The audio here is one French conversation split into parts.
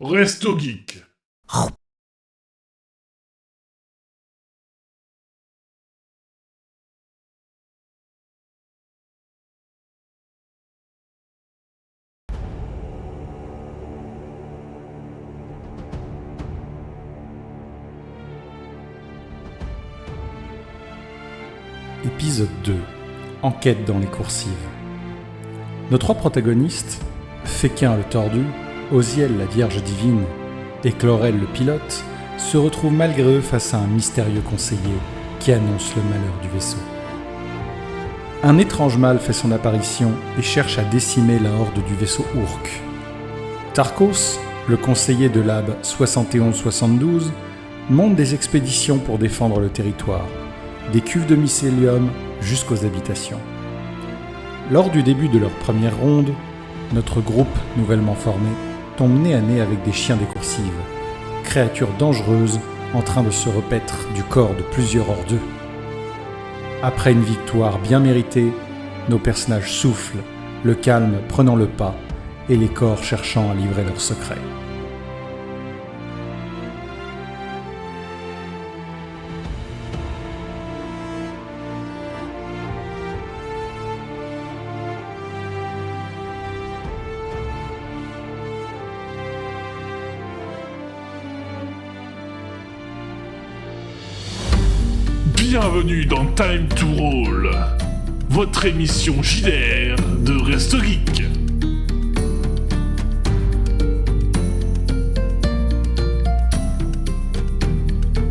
Resto Geek. Épisode 2. Enquête dans les coursives. Nos trois protagonistes, Féquin le tordu, Osiel la Vierge divine et Chlorel le pilote, se retrouvent malgré eux face à un mystérieux conseiller qui annonce le malheur du vaisseau. Un étrange mal fait son apparition et cherche à décimer la horde du vaisseau Urk. Tarkos, le conseiller de l'AB 7172, monte des expéditions pour défendre le territoire, des cuves de mycélium jusqu'aux habitations. Lors du début de leur première ronde, notre groupe nouvellement formé tombe nez à nez avec des chiens des coursives, créatures dangereuses en train de se repaître du corps de plusieurs hors d'eux. Après une victoire bien méritée, nos personnages soufflent, le calme prenant le pas et les corps cherchant à livrer leurs secrets. Bienvenue dans Time to Roll, votre émission JDR de Resto Geek.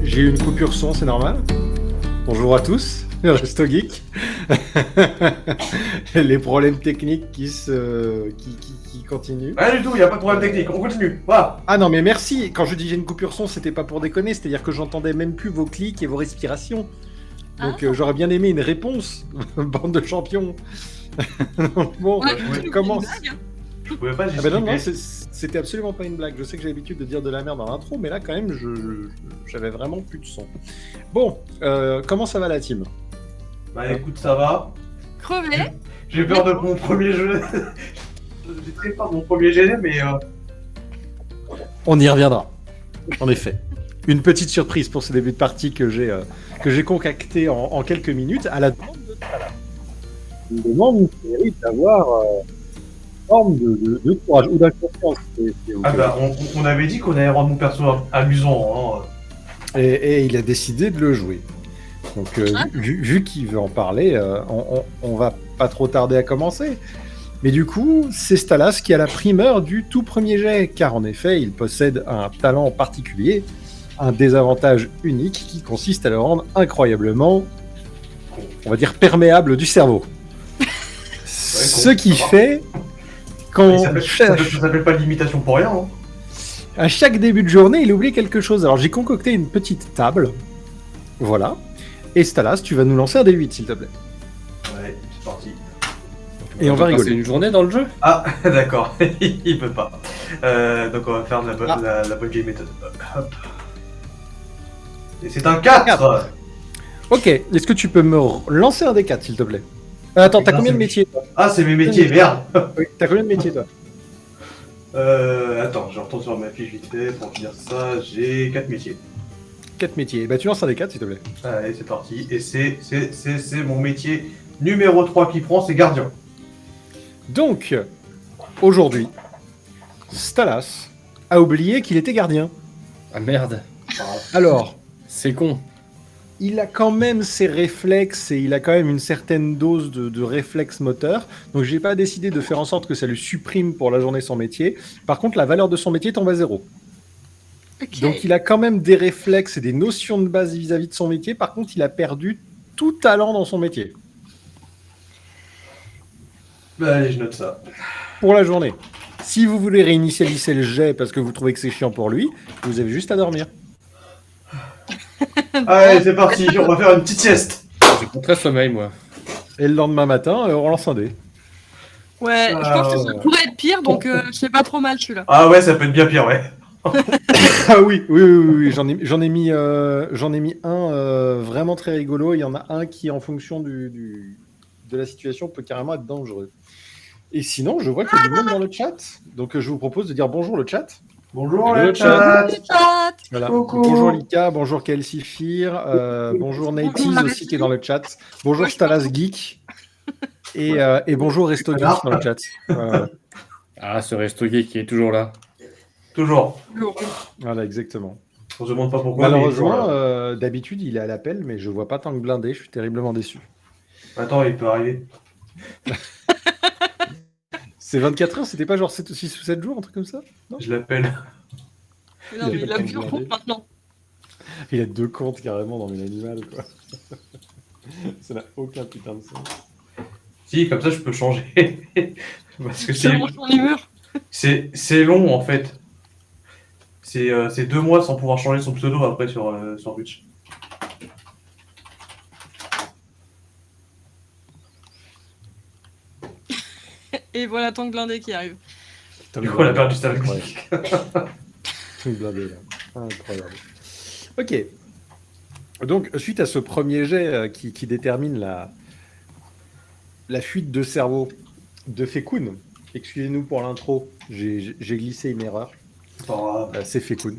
J'ai eu une coupure son, c'est normal. Bonjour à tous, Resto Geek. Les problèmes techniques qui continuent. Rien du tout, il n'y a pas de problème technique, on continue. Voilà. Ah non mais merci, quand je dis j'ai une coupure son, c'était pas pour déconner, c'est-à-dire que j'entendais même plus vos clics et vos respirations. Donc j'aurais bien aimé une réponse, bande de champions. Bon, comment... Je pouvais pas Ah bah non, c'était absolument pas une blague. Je sais que j'ai l'habitude de dire de la merde dans l'intro, mais là quand même, j'avais vraiment plus de son. Bon, comment ça va la team? Bah écoute, ça va. Crevé. J'ai peur de mon premier jeu. J'ai très peur de mon premier GD, mais... On y reviendra, en effet. Une petite surprise pour ce début de partie que j'ai concocté en quelques minutes à la demande de Tala. Une demande qui mérite d'avoir une forme de courage ou d'inconfiance. Ah bah on avait dit qu'on allait rendre mon perso amusant. Hein. Et il a décidé de le jouer. Donc vu qu'il veut en parler, on va pas trop tarder à commencer. Mais du coup, c'est Stalas qui a la primeur du tout premier jet, car en effet, il possède un talent particulier, un désavantage unique qui consiste à le rendre incroyablement, on va dire, perméable du cerveau. Ce qui fait qu'on Ça s'appelle pas l'imitation pour rien. Hein. À chaque début de journée, il oublie quelque chose. Alors j'ai concocté une petite table, voilà. Et Stalas, tu vas nous lancer un D8, s'il te plaît. Ouais, c'est parti. Et on va rigoler. C'est une journée dans le jeu. Ah, d'accord, il peut pas. Donc on va faire de la bonne vieille méthode. Hop. Et c'est un 4. Ok, est-ce que tu peux me lancer un D4, s'il te plaît? Attends, t'as combien de métiers, toi? Ah, c'est mes métiers, merde. Oui, t'as combien de métiers, toi? Attends, je retourne sur ma fiche vite fait pour dire ça. J'ai 4 métiers. 4 métiers. Bah tu lances un D4, s'il te plaît. Allez, c'est parti. Et c'est mon métier numéro 3 qui prend, c'est gardien. Donc, aujourd'hui, Stalas a oublié qu'il était gardien. Ah merde, Alors, c'est con. il a quand même ses réflexes et il a quand même une certaine dose de réflexe moteur. Donc j'ai pas décidé de faire en sorte que ça lui supprime pour la journée son métier. Par contre, la valeur de son métier tombe à 0. Ok. Donc il a quand même des réflexes et des notions de base vis-à-vis de son métier. Par contre, il a perdu tout talent dans son métier. Bah, allez, je note ça. Pour la journée. Si vous voulez réinitialiser le jet parce que vous trouvez que c'est chiant pour lui, vous avez juste à dormir. Allez, c'est parti, on va faire une petite sieste. J'ai pas très sommeil, moi. Et le lendemain matin, on relance un dé. Ouais, je pense que ça pourrait être pire, donc c'est pas trop mal celui-là. Ah ouais, ça peut être bien pire, ouais. Ah oui, j'en ai mis un vraiment très rigolo. Il y en a un qui, en fonction de la situation, peut carrément être dangereux. Et sinon, je vois qu'il y a du monde dans le chat. Donc, je vous propose de dire bonjour le chat. Bonjour Le le chat. Chat. Voilà. Coucou. Bonjour Lika, bonjour Kelsifir, bonjour Natees Bonjour, aussi qui est dans le chat. Bonjour Ouais, je Stalas pense. Geek. Et bonjour Resto Geek Connard. dans le chat. Voilà, Ah, ce resto qui est toujours là. Toujours. voilà, exactement. On se demande pas pourquoi. mais il est toujours Malheureusement, là. d'habitude, il est à l'appel, mais je vois pas tant que blindé. Je suis terriblement déçu. Attends, il peut arriver. C'est 24 heures, c'était pas genre 6 ou 7 jours, un truc comme ça? Je l'appelle. Mais non, mais il a plus Blindé. compte maintenant. Il a 2 comptes carrément dans mes animaux, quoi. Ça n'a aucun putain de sens. Si, comme ça, je peux changer. Parce que Selon son humeur. c'est long en fait. C'est 2 mois sans pouvoir changer son pseudo après sur Twitch. Et voilà ton blindé qui arrive. Du coup, on a perdu sa Incroyable. musique. Tout blindé, là. Incroyable. Ok. Donc, suite à ce premier jet qui détermine la fuite de cerveau de Fekun, excusez-nous pour l'intro, j'ai glissé une erreur. C'est pas grave. C'est Fekun.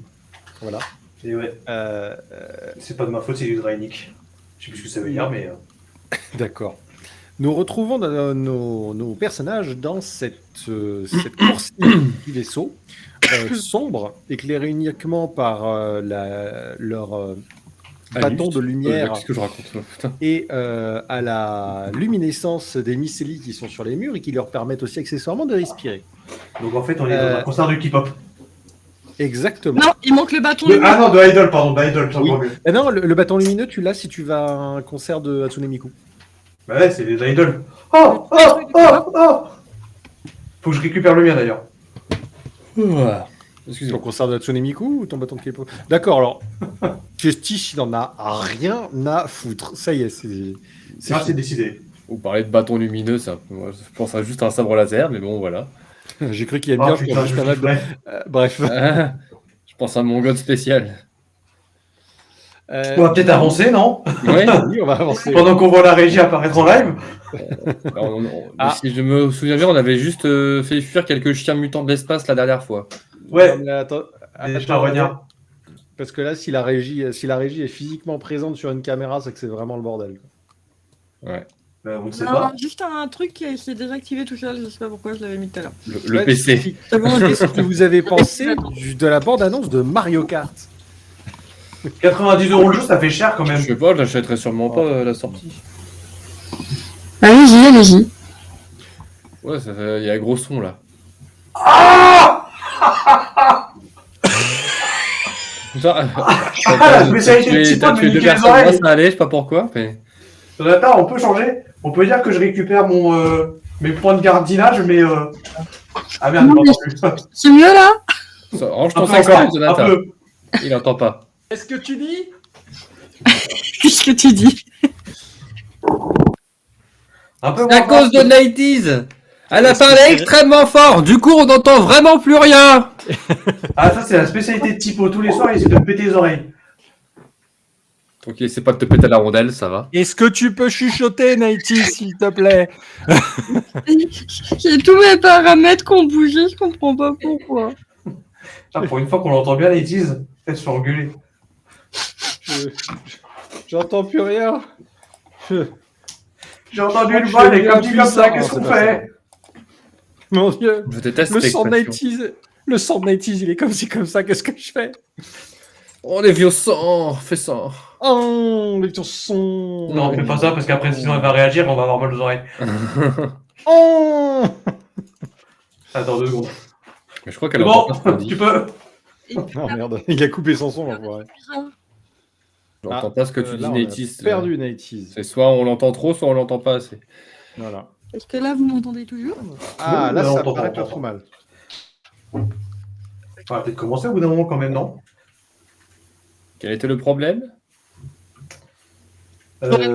Voilà. Et ouais, Euh, c'est pas de ma faute, c'est du Drainik. Je sais plus ce que ça veut dire, mais. D'accord. Nous retrouvons nos personnages dans cette course du vaisseau sombre, éclairée uniquement par leur bâton de lumière Qu'est-ce que je raconte là, putain. et à la luminescence des mycélies qui sont sur les murs et qui leur permettent aussi accessoirement de respirer. Donc en fait, on est dans un concert de K-pop. Exactement. Non, il manque le bâton. Ah non, de Idol, pardon, d'Idol, c'est Oui. encore mieux. Et non, le bâton lumineux, tu l'as si tu vas à un concert de Hatsune Miku. Bah ouais, c'est des Idol. Oh. Faut que je récupère le mien d'ailleurs. Ouah. Ton Excusez-moi. concert de Hatsune Miku ou ton bâton de K-pop? D'accord, alors, Justice, il en a rien à foutre. Ça y est, c'est Ah, fini. c'est décidé. Vous parlez de bâton lumineux, ça. Moi, je pense à juste un sabre laser, mais bon, voilà. J'ai cru qu'il aime Oh bien, putain, je juste un map de- flipperais. Bref. Ah, je pense à mon god spécial. On va peut-être avancer, non? Ouais. Oui, on va avancer. Pendant qu'on voit la régie apparaître en live. Ah. Si je me souviens bien, on avait juste fait fuir quelques chiens mutants de l'espace la dernière fois. Ouais, Non, mais attends, des attends, charognards. parce que là, si la régie est physiquement présente sur une caméra, c'est que c'est vraiment le bordel. Ouais. On ne sait Non, pas. juste un truc qui s'est désactivé tout seul, je sais pas pourquoi je l'avais mis tout à l'heure. Le PC. C'est bon, Qu'est-ce que vous avez pensé de la bande-annonce de Mario Kart? 90 € le jeu, ça fait cher quand Je même. sais pas, je l'achèterai sûrement pas à la sortie. Allez-y, allez-y. Ouais, il y a gros son là. Putain, la spécialité de t'as Tipeee tué de deux niquer les personnes, oreilles. moi, ça allait, je sais pas pourquoi. Mais... Attends, on peut changer. On peut dire que je récupère mes points de gardinage, mais. Ah merde, Non, il mais- m'entend plus. C'est mieux là? Ça, range Un ton peu sac, encore, un Jonathan. peu. Il entend pas. Qu'est-ce que tu dis? Qu'est-ce que tu dis? Un peu C'est à moins cause de fort. 90s. Elle a parlé extrêmement fort, du coup on n'entend vraiment plus rien. Ah, ça, c'est la spécialité de Tipo. Tous les soirs, il essaie de me péter les oreilles. Ok, c'est pas de te péter la rondelle, ça va. Est-ce que tu peux chuchoter, Nighty, s'il te plaît? J'ai tous mes paramètres qui ont bougé, je comprends pas pourquoi. Ah, pour une fois qu'on l'entend bien, les teases, elle se fait engueuler. J'entends plus rien. J'ai entendu Je le bal et suis comme dit comme ça, impuissant, qu'est-ce qu'on c'est pas fait? Mon Dieu. Je déteste Le cette son de expression. 90s, le son de 90s, il est comme si comme ça, qu'est-ce que je fais? Oh les vieux sang, fais ça. Oh, mais ton son. Non, fais pas ça parce qu'après, sinon elle va réagir, on va avoir mal aux oreilles. Oh. Attends 2 secondes. Mais je crois C'est qu'elle bon, entend pas ce qu'on dit. tu peux. Oh merde, il a coupé son son, l'enfoiré. J'entends pas ce que tu dis, Là, on a 90s. perdu 90s. C'est soit on l'entend trop, soit on l'entend pas assez. Voilà. Est-ce que là vous m'entendez toujours? Ah, là, on ça t'entend, paraît on pas t'entend. trop mal. On va peut-être commencer au bout d'un moment quand même, non? Quel était le problème? Alors là,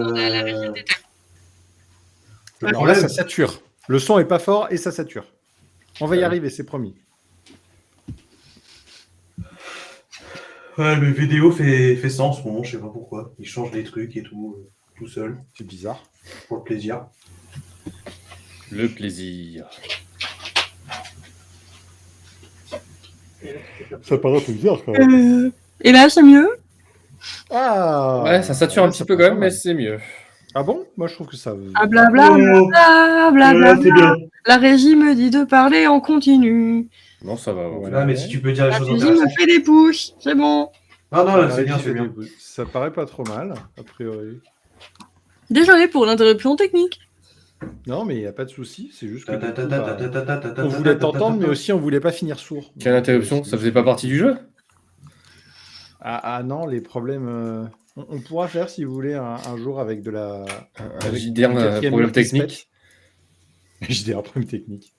problème. ça sature. Le son est pas fort et ça sature. On va y Ouais. arriver, c'est promis. Ouais, le vidéo fait ça en ce moment, je sais pas pourquoi. Il change des trucs et tout, tout seul, C'est bizarre. pour le plaisir. Le plaisir. Ça paraît un peu bizarre quand même. Et là, c'est mieux. Ah Ouais, ça sature un petit peu quand même, mais c'est mieux. Ah bon? Moi je trouve que ça. Ah blabla, Oh, blabla, c'est bien. La régie me dit de parler en continu. Non, ça va. Voilà. Ah, mais si tu peux dire les La choses régie me intéressantes. fait des pouces. C'est bon. Non, non, là, La c'est bien, régie c'est fait bien. des- Ça paraît pas trop mal, a priori. Désolé pour l'interruption technique. Non, mais il n'y a pas de souci, c'est juste que Ta- du ta- coup, ta- bah, ta- ta- ta- ta- ta- on ta- voulait ta- ta- t'entendre, ta- mais aussi on voulait pas finir sourd. Quelle interruption? Ça faisait pas partie du jeu? Ah non, les problèmes. On pourra faire si vous voulez un jour avec de la. Un Avec JDR, une quatrième problème mur qui se technique. pète. JDR, problème technique.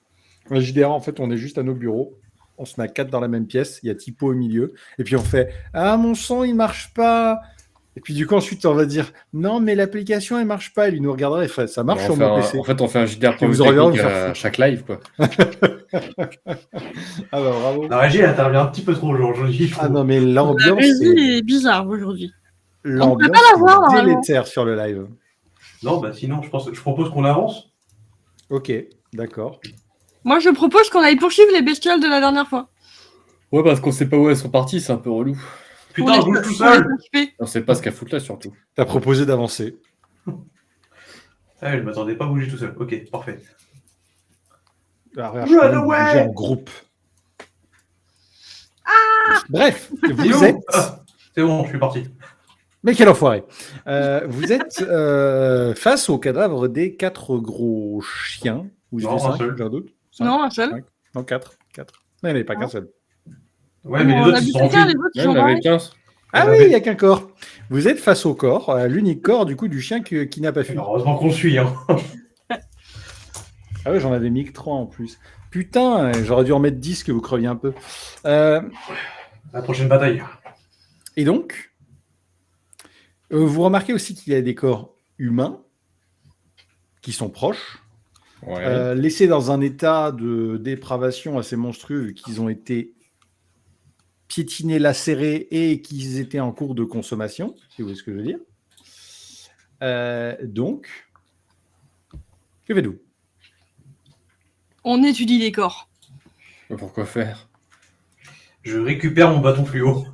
Un JDR, en fait, on est juste à nos bureaux. On se met à 4 dans la même pièce. Il y a Typo au milieu. Et puis on fait ah, mon son, il marche pas. Et puis du coup, ensuite, on va dire non, mais l'application, elle marche pas. Et lui nous regardera et fait ça marche sur mon PC. En fait, on fait un JDR vous problème aurez technique envie de faire à foutre. chaque live, quoi. Ah bah bravo. La régie, elle intervient un petit peu trop aujourd'hui. Ah non, mais La l'ambiance régie est bizarre aujourd'hui. l'ambiance pas la voir, est normalement. délétère sur le live. Non, bah sinon, je propose qu'on avance. Ok, d'accord. Moi, je propose qu'on aille poursuivre les bestioles de la dernière fois. Ouais, parce qu'on sait pas où elles sont parties, c'est un peu relou. Putain, Pour bouge les- tout pour les seul. s'occuper. On sait pas ce qu'elles foutent là, surtout. T'as proposé d'avancer. Ah, je m'attendais pas à bouger tout seul. Ok, parfait. Ah, regarde, Run je peux même away. bouger en groupe. Bref, vous Dis-nous. êtes. Ah, c'est bon, je suis parti. Mais quel enfoiré. Vous êtes face au cadavre des 4 gros chiens. Ou Non, j'ai un 5, seul. j'ai un doute. Cinq, Non, un seul. cinq. Non, 4. Non, il n'y en avait pas Non. qu'un seul. Ouais, mais les On autres, a ils vu sont quelqu'un, enfuis. les autres, ils Ouais, sont on avait barrés. 15. Ah On oui, avait- il n'y a qu'un corps. Vous êtes face au corps, l'unique corps du coup du chien qui n'a pas fui. Heureusement qu'on le suit. Hein. Ah ouais, j'en avais mis que 3 en plus. Putain, j'aurais dû en mettre 10 que vous creviez un peu. La prochaine bataille. Et donc, vous remarquez aussi qu'il y a des corps humains qui sont proches, Ouais. laissés dans un état de dépravation assez monstrueux, vu qu'ils ont été piétinés, lacérés et qu'ils étaient en cours de consommation, si vous voyez ce que je veux dire. Donc, que faites-vous? On étudie les corps. Mais pourquoi faire? Je récupère mon bâton fluo.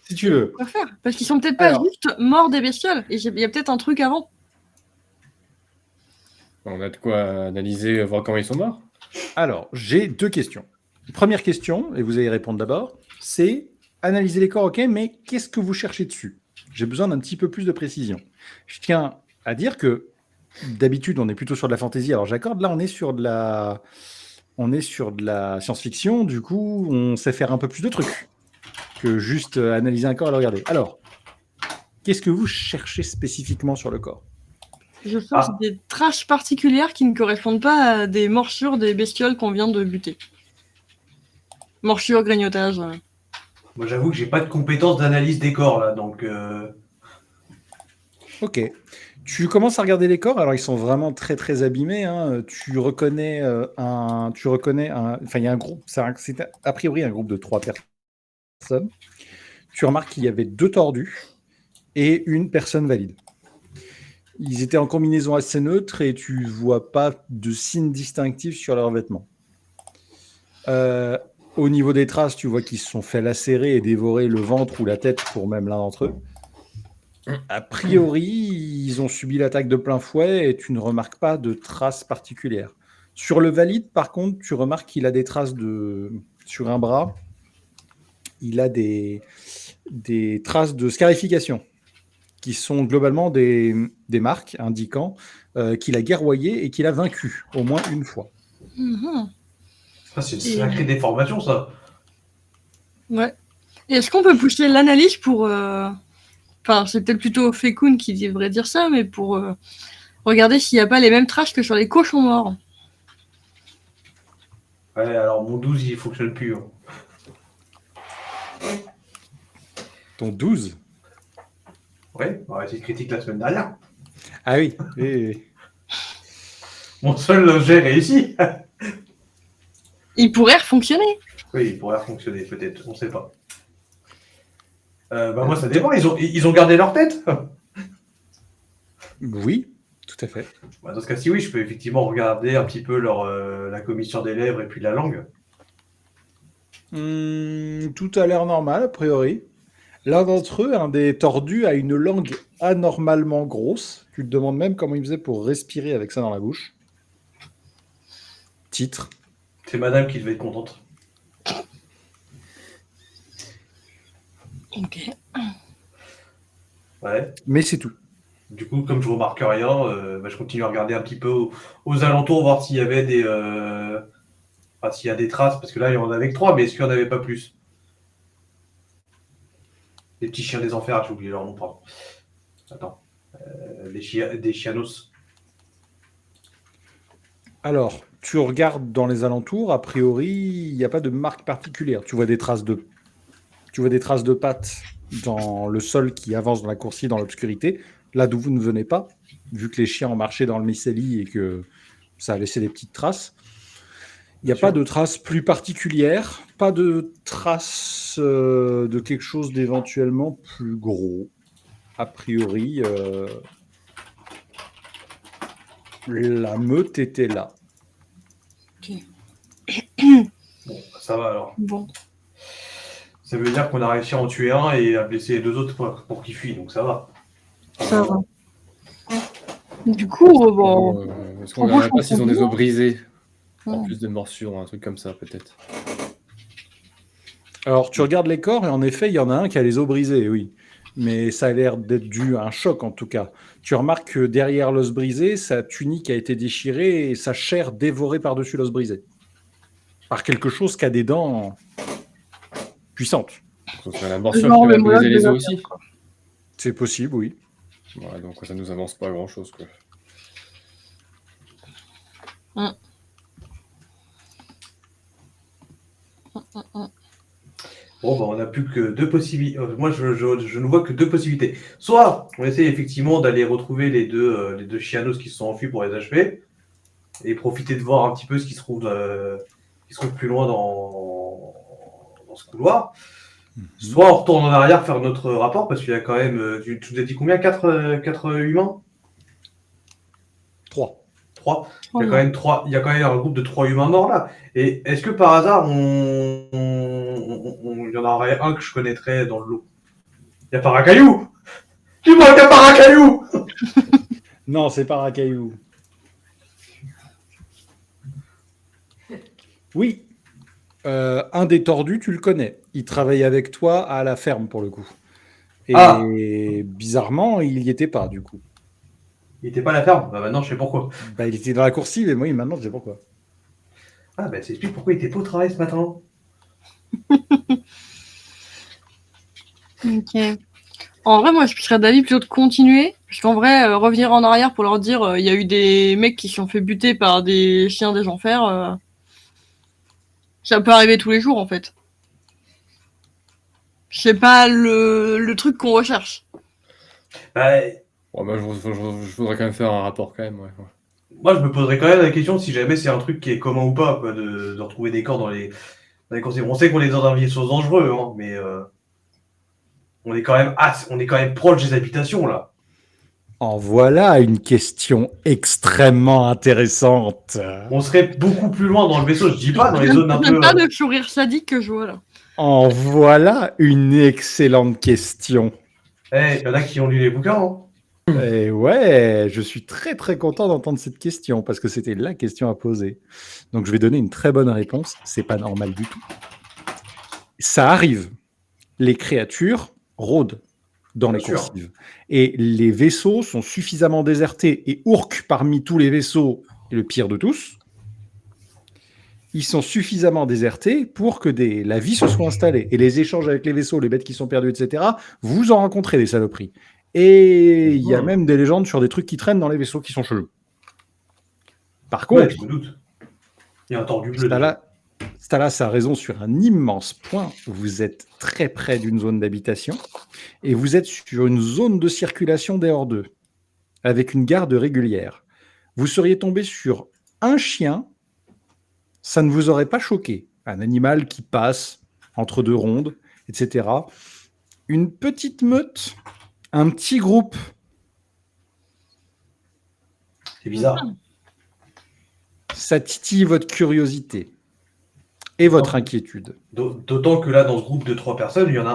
Si tu veux. Quoi faire? Parce qu'ils sont peut-être pas Alors. juste morts des bestioles. Et il y a peut-être un truc avant. On a de quoi analyser, voir comment ils sont morts? Alors, j'ai 2 questions. Première question, et vous allez répondre d'abord, c'est analyser les corps, ok, mais qu'est-ce que vous cherchez dessus? J'ai besoin d'un petit peu plus de précision. Je tiens à dire que d'habitude, on est plutôt sur de la fantaisie. Alors, j'accorde, là, on est sur de la science-fiction. Du coup, on sait faire un peu plus de trucs que juste analyser un corps et le regarder. Alors, qu'est-ce que vous cherchez spécifiquement sur le corps? Je cherche des traces particulières qui ne correspondent pas à des morsures des bestioles qu'on vient de buter. Morsures, grignotage. Moi, j'avoue que j'ai pas de compétences d'analyse des corps, là, donc... Ok. Tu commences à regarder les corps, alors ils sont vraiment très très abîmés. Hein. Tu reconnais enfin il y a un groupe, c'est a priori un groupe de 3 personnes. Tu remarques qu'il y avait 2 tordus et une personne valide. Ils étaient en combinaison assez neutre et tu vois pas de signes distinctifs sur leurs vêtements. Au niveau des traces, tu vois qu'ils se sont fait lacérer et dévorer le ventre ou la tête pour même l'un d'entre eux. A priori, ils ont subi l'attaque de plein fouet et tu ne remarques pas de traces particulières. Sur le valide, par contre, tu remarques qu'il a des traces sur un bras. Il a des traces de scarification qui sont globalement des marques indiquant qu'il a guerroyé et qu'il a vaincu au moins une fois. Mhm. Ah, c'est une sacrée déformation, ça. Ouais. Et est-ce qu'on peut pousser l'analyse pour... Enfin, c'est peut-être plutôt Fekun qui devrait dire ça, mais pour regarder s'il n'y a pas les mêmes traces que sur les cochons morts. Ouais, alors mon 12, il fonctionne plus. Hein. Ton 12. Ouais, on va essayer de critique la semaine dernière. Ah oui, oui. Mon seul jet réussi. Il pourrait fonctionner. Oui, il pourrait fonctionner, peut-être, on sait pas. Moi, ça dépend, ils ont gardé leur tête. Oui, tout Tout à fait. Bah, dans ce cas-ci, oui, je peux effectivement regarder un petit peu la commissure des lèvres et puis la langue. Tout a l'air normal, a priori. L'un d'entre eux, un des tordus, a une langue anormalement grosse. Tu te demandes même comment il faisait pour respirer avec ça dans la bouche. Titre. C'est madame qui devait être contente. Ok. Ouais. Mais c'est tout. Du coup, comme je remarque rien, je continue à regarder un petit peu aux alentours, voir s'il y avait s'il y a des traces, parce que là, il y en avait que 3, mais est-ce qu'il n'y en avait pas plus? Les petits chiens des enfers, j'ai oublié leur nom, pardon. Attends. Des chianos. Alors, tu regardes dans les alentours, a priori, il n'y a pas de marque particulière. Tu vois des traces de pattes dans le sol qui avance dans la coursive, dans l'obscurité, là d'où vous ne venez pas, vu que les chiens ont marché dans le mycélie et que ça a laissé des petites traces. Il n'y a pas de traces plus particulières, pas de traces de quelque chose d'éventuellement plus gros. A priori, la meute était là. Bon, ça va alors. Bon. Ça veut dire qu'on a réussi à en tuer un et à blesser les 2 autres pour qu'ils fuient, donc ça va. Ça va. Du coup, bon. Est-ce qu'on regarde pas je s'ils ont des os brisés? En Ouais. plus de morsures, un truc comme ça, peut-être. Alors, tu regardes les corps et en effet, il y en a un qui a les os brisés, oui. Mais ça a l'air d'être dû à un choc en tout cas. Tu remarques que derrière l'os brisé, sa tunique a été déchirée et sa chair dévorée par-dessus l'os brisé. Par quelque chose qui a des dents puissantes. Ce serait la morsure Genre qui le va moine briser de les la os aussi. C'est possible, oui. Ouais, donc ça nous avance pas grand-chose, quoi. Bon, on n'a plus que 2 possibilités. Moi, je ne vois que 2 possibilités. Soit on essaie effectivement d'aller retrouver les deux chianos qui se sont enfuis pour les achever et profiter de voir un petit peu ce qui se trouve, plus loin dans ce couloir. Soit on retourne en arrière faire notre rapport parce qu'il y a quand même. Tu nous as dit combien? 4 humains? 3. 3. Il y a quand même un groupe de 3 humains morts là. Et est-ce que par hasard, il y en aurait un que je connaîtrais dans le lot? Il y a Paracaillou! Dis-moi qu'il y a Paracaillou! Non, c'est pas Racaillou. Oui. Un des tordus, tu le connais. Il travaille avec toi à la ferme pour le coup. Et bizarrement, il n'y était pas du coup. Il était pas à la ferme? Bah maintenant je sais pourquoi. Bah, il était dans la coursive et moi, maintenant, je sais pourquoi. Ah bah ça explique pourquoi il était pas au travail ce matin. Ok. En vrai, moi, je serais d'avis plutôt de continuer. Parce qu'en vrai, revenir en arrière pour leur dire il y a eu des mecs qui se sont fait buter par des chiens des enfers, ça peut arriver tous les jours, en fait. C'est pas le truc qu'on recherche. Bah, Ouais, bah, je voudrais quand même faire un rapport, quand même, ouais. moi je me poserais quand même la question si jamais c'est un truc qui est commun ou pas, quoi, de retrouver des corps dans les coursives. On sait qu'on est dans un choses dangereux, hein, mais on est quand même proche des habitations là. En voilà une question extrêmement intéressante. On serait beaucoup plus loin dans le vaisseau, je dis pas dans les zones un J'aime peu. pas le sourire sadique que je vois là. En voilà une excellente question. Il y en a qui ont lu les bouquins, hein. Et ouais, je suis très très content d'entendre cette question parce que c'était la question à poser. Donc je vais donner une très bonne réponse. C'est pas normal du tout. Ça arrive. Les créatures rôdent dans les Bien sûr. coursives. Et les vaisseaux sont suffisamment désertés. Et Urk, parmi tous les vaisseaux, est le pire de tous. Ils sont suffisamment désertés pour que la vie se soit installée. Et les échanges avec les vaisseaux, les bêtes qui sont perdues, etc., vous en rencontrez des saloperies. Et il y a même des légendes sur des trucs qui traînent dans les vaisseaux qui sont chelous. Par contre, Ouais, je me doute. Il y a un tordu bleu. Stalas a raison sur un immense point. Vous êtes très près d'une zone d'habitation et vous êtes sur une zone de circulation des hors-deux avec une garde régulière. Vous seriez tombé sur un chien, ça ne vous aurait pas choqué. Un animal qui passe entre deux rondes, etc. Une petite meute, un petit groupe C'est bizarre. Ça titille votre curiosité et votre inquiétude. D'autant que là, dans ce groupe de 3 personnes, il y en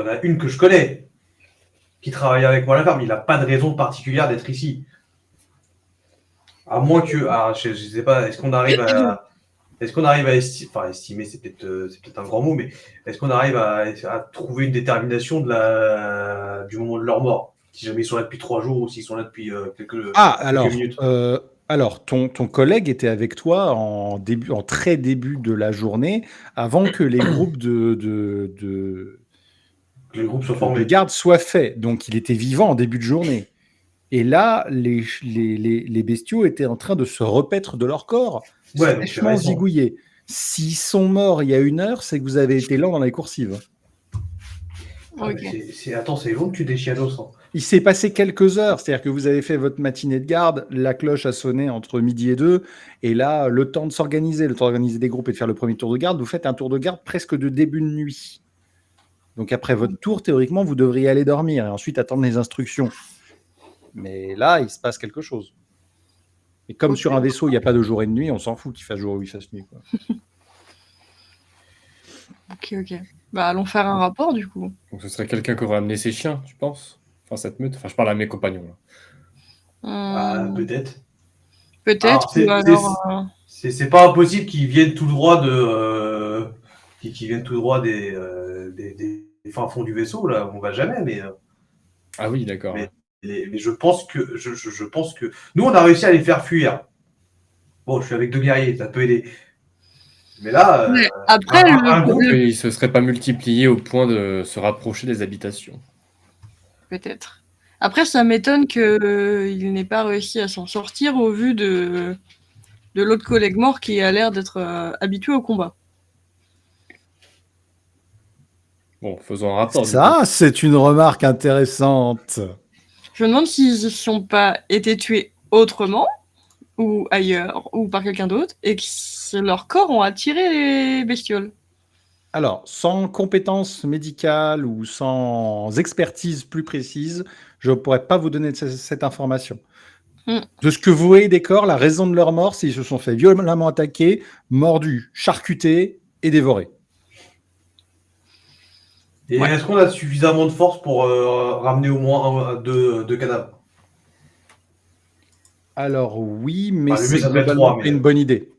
a une que je connais, qui travaille avec moi à la ferme. Il n'a pas de raison particulière d'être ici. À moins que, je sais pas, est-ce qu'on arrive à estimer, c'est peut-être un grand mot, mais est-ce qu'on arrive à trouver une détermination du moment de leur mort? Si jamais ils sont là depuis 3 jours ou s'ils sont là depuis quelques minutes. Alors, ton collègue était avec toi en très début de la journée, avant que les groupes de Que les groupes soient de formés. garde soient faits. Donc, il était vivant en début de journée. Et là, les bestiaux étaient en train de se repaître de leur corps, Ouais, donc c'est fraîchement récent. zigouillés. S'ils sont morts il y a 1 heure, c'est que vous avez été lent dans les coursives. Ah, Ok. mais attends, c'est long que tu des chianos. Hein. Il s'est passé quelques heures, c'est-à-dire que vous avez fait votre matinée de garde, la cloche a sonné entre midi et 2, et là, le temps d'organiser des groupes et de faire le premier tour de garde, vous faites un tour de garde presque de début de nuit. Donc après votre tour, théoriquement, vous devriez aller dormir et ensuite attendre les instructions. Mais là, il se passe quelque chose. Et comme sur un vaisseau, il n'y a pas de jour et de nuit, on s'en fout qu'il fasse jour ou qu'il fasse nuit, quoi. Ok. Bah, allons faire un rapport, du coup. Donc ce serait quelqu'un qui aurait amené ses chiens, tu penses? Enfin, cette meute. Enfin, je parle à mes compagnons. Là. Peut-être. Peut-être, ou alors... C'est pas impossible qu'ils viennent tout droit qu'ils viennent tout droit des fins fonds du vaisseau, là, on va jamais, mais. Ah oui, d'accord. Mais je pense que nous, on a réussi à les faire fuir. Bon, je suis avec 2 guerriers, ça peut aider. Mais là, Ouais, après, un groupe, Et ils se seraient pas multipliés au point de se rapprocher des habitations. peut-être. Après, ça m'étonne qu'il n'ait pas réussi à s'en sortir au vu de l'autre collègue mort qui a l'air d'être habitué au combat. Bon, faisons un rapport. Ça, c'est une remarque intéressante. Je me demande s'ils ne sont pas été tués autrement, ou ailleurs, ou par quelqu'un d'autre, et que leurs corps ont attiré les bestioles. Alors, sans compétences médicales ou sans expertise plus précise, je ne pourrais pas vous donner cette information. De ce que vous voyez des corps, la raison de leur mort, c'est qu'ils se sont fait violemment attaquer, mordus, charcutés et dévorés. Et est-ce qu'on a suffisamment de force pour ramener au moins 2 cadavres? Alors oui, mais Enfin, le mieux, c'est ça serait globalement 3, pas une bonne idée.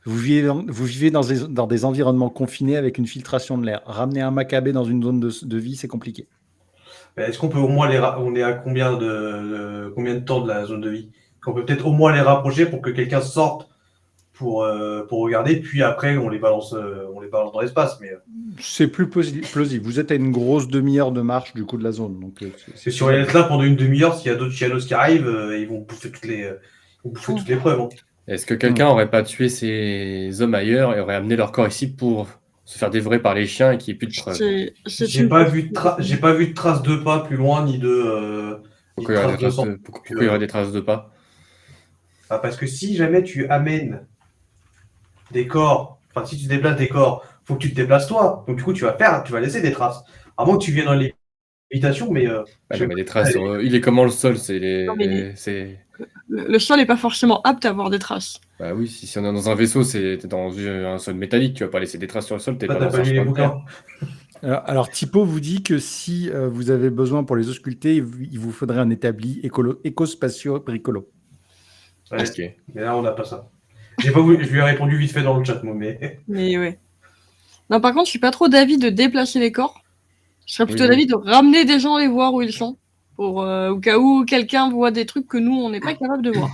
Vous vivez dans des environnements confinés avec une filtration de l'air. Ramener un macabé dans une zone de vie, c'est compliqué. Est-ce qu'on peut au moins on est à combien de temps de la zone de vie? On peut peut-être au moins les rapprocher pour que quelqu'un sorte pour regarder, puis après on les balance dans l'espace. Mais C'est plus plausible. Vous êtes à une grosse demi-heure de marche du coup de la zone. Donc, c'est si on reste là pendant une demi-heure, s'il y a d'autres chianos qui arrivent, ils vont bouffer toutes les preuves. Hein. Est-ce que quelqu'un aurait pas tué ces hommes ailleurs et aurait amené leur corps ici pour se faire dévorer par les chiens et qu'il n'y ait plus de preuves? J'ai pas vu de traces de pas plus loin ni de. Pourquoi il y aurait des traces de pas? Parce que si jamais tu amènes des corps, enfin si tu déplaces des corps, faut que tu te déplaces toi. Donc du coup tu vas laisser des traces. À moins que tu viennes dans l'habitation, mais. mais des traces. Il est comment le sol? Le sol n'est pas forcément apte à avoir des traces. Bah oui, si on est dans un vaisseau, t'es dans un sol métallique, tu vas pas laisser des traces sur le sol, t'es pas dans un chemin de terre. Alors Typo vous dit que si vous avez besoin pour les ausculter, il vous faudrait un établi éco-spatio-bricolo. Ouais, Ok. mais là on n'a pas ça. Je lui ai répondu vite fait dans le chat, moi, mais. Mais ouais. Non, par contre, je suis pas trop d'avis de déplacer les corps. Je serais plutôt Oui. d'avis de ramener des gens les voir où ils sont. Pour au cas où quelqu'un voit des trucs que nous, on n'est pas capable de voir.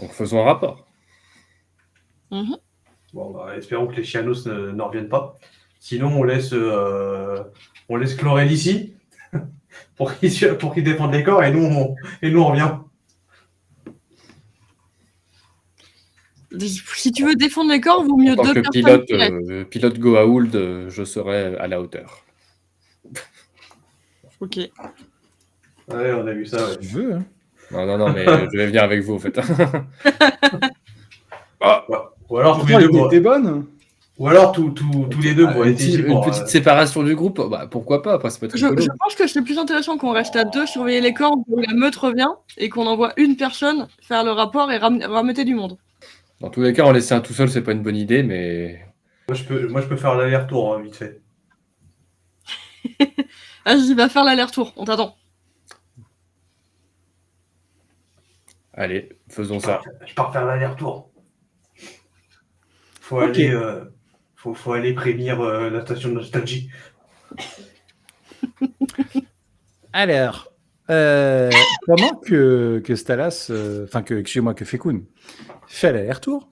Donc faisons un rapport. Bon, bah, espérons que les chianos ne reviennent pas. Sinon, on laisse Chlorel ici pour qu'il défende les corps et nous on revient. Si tu veux défendre les corps, vaut mieux En tant 2 que personnes. pilote Goa'uld, je serai à la hauteur. Ok. Ouais, on a vu ça. Ouais. Tu veux, hein. Non, mais je vais venir avec vous, en fait. Ou alors tous les Pourtant, deux. l'idée était bonne. Ou alors tous les deux pour Une être ici pour. petite séparation du groupe, bah, pourquoi pas, après ça peut être Je rigolo. pense que c'est plus intéressant qu'on reste à deux, surveiller les corps, où la meute revient, et qu'on envoie une personne faire le rapport et rameuter du monde. Dans tous les cas, en laisser un tout seul, c'est pas une bonne idée, mais Moi, je peux faire l'aller-retour, hein, vite fait. Vas-y, va faire l'aller-retour, on t'attend. allez, faisons ça. Je pars faire l'aller-retour. Faut Ok. aller, faut aller prévenir la station de nostalgie. Alors, pendant que Stalas, excusez-moi, que Fekun fait l'aller-retour,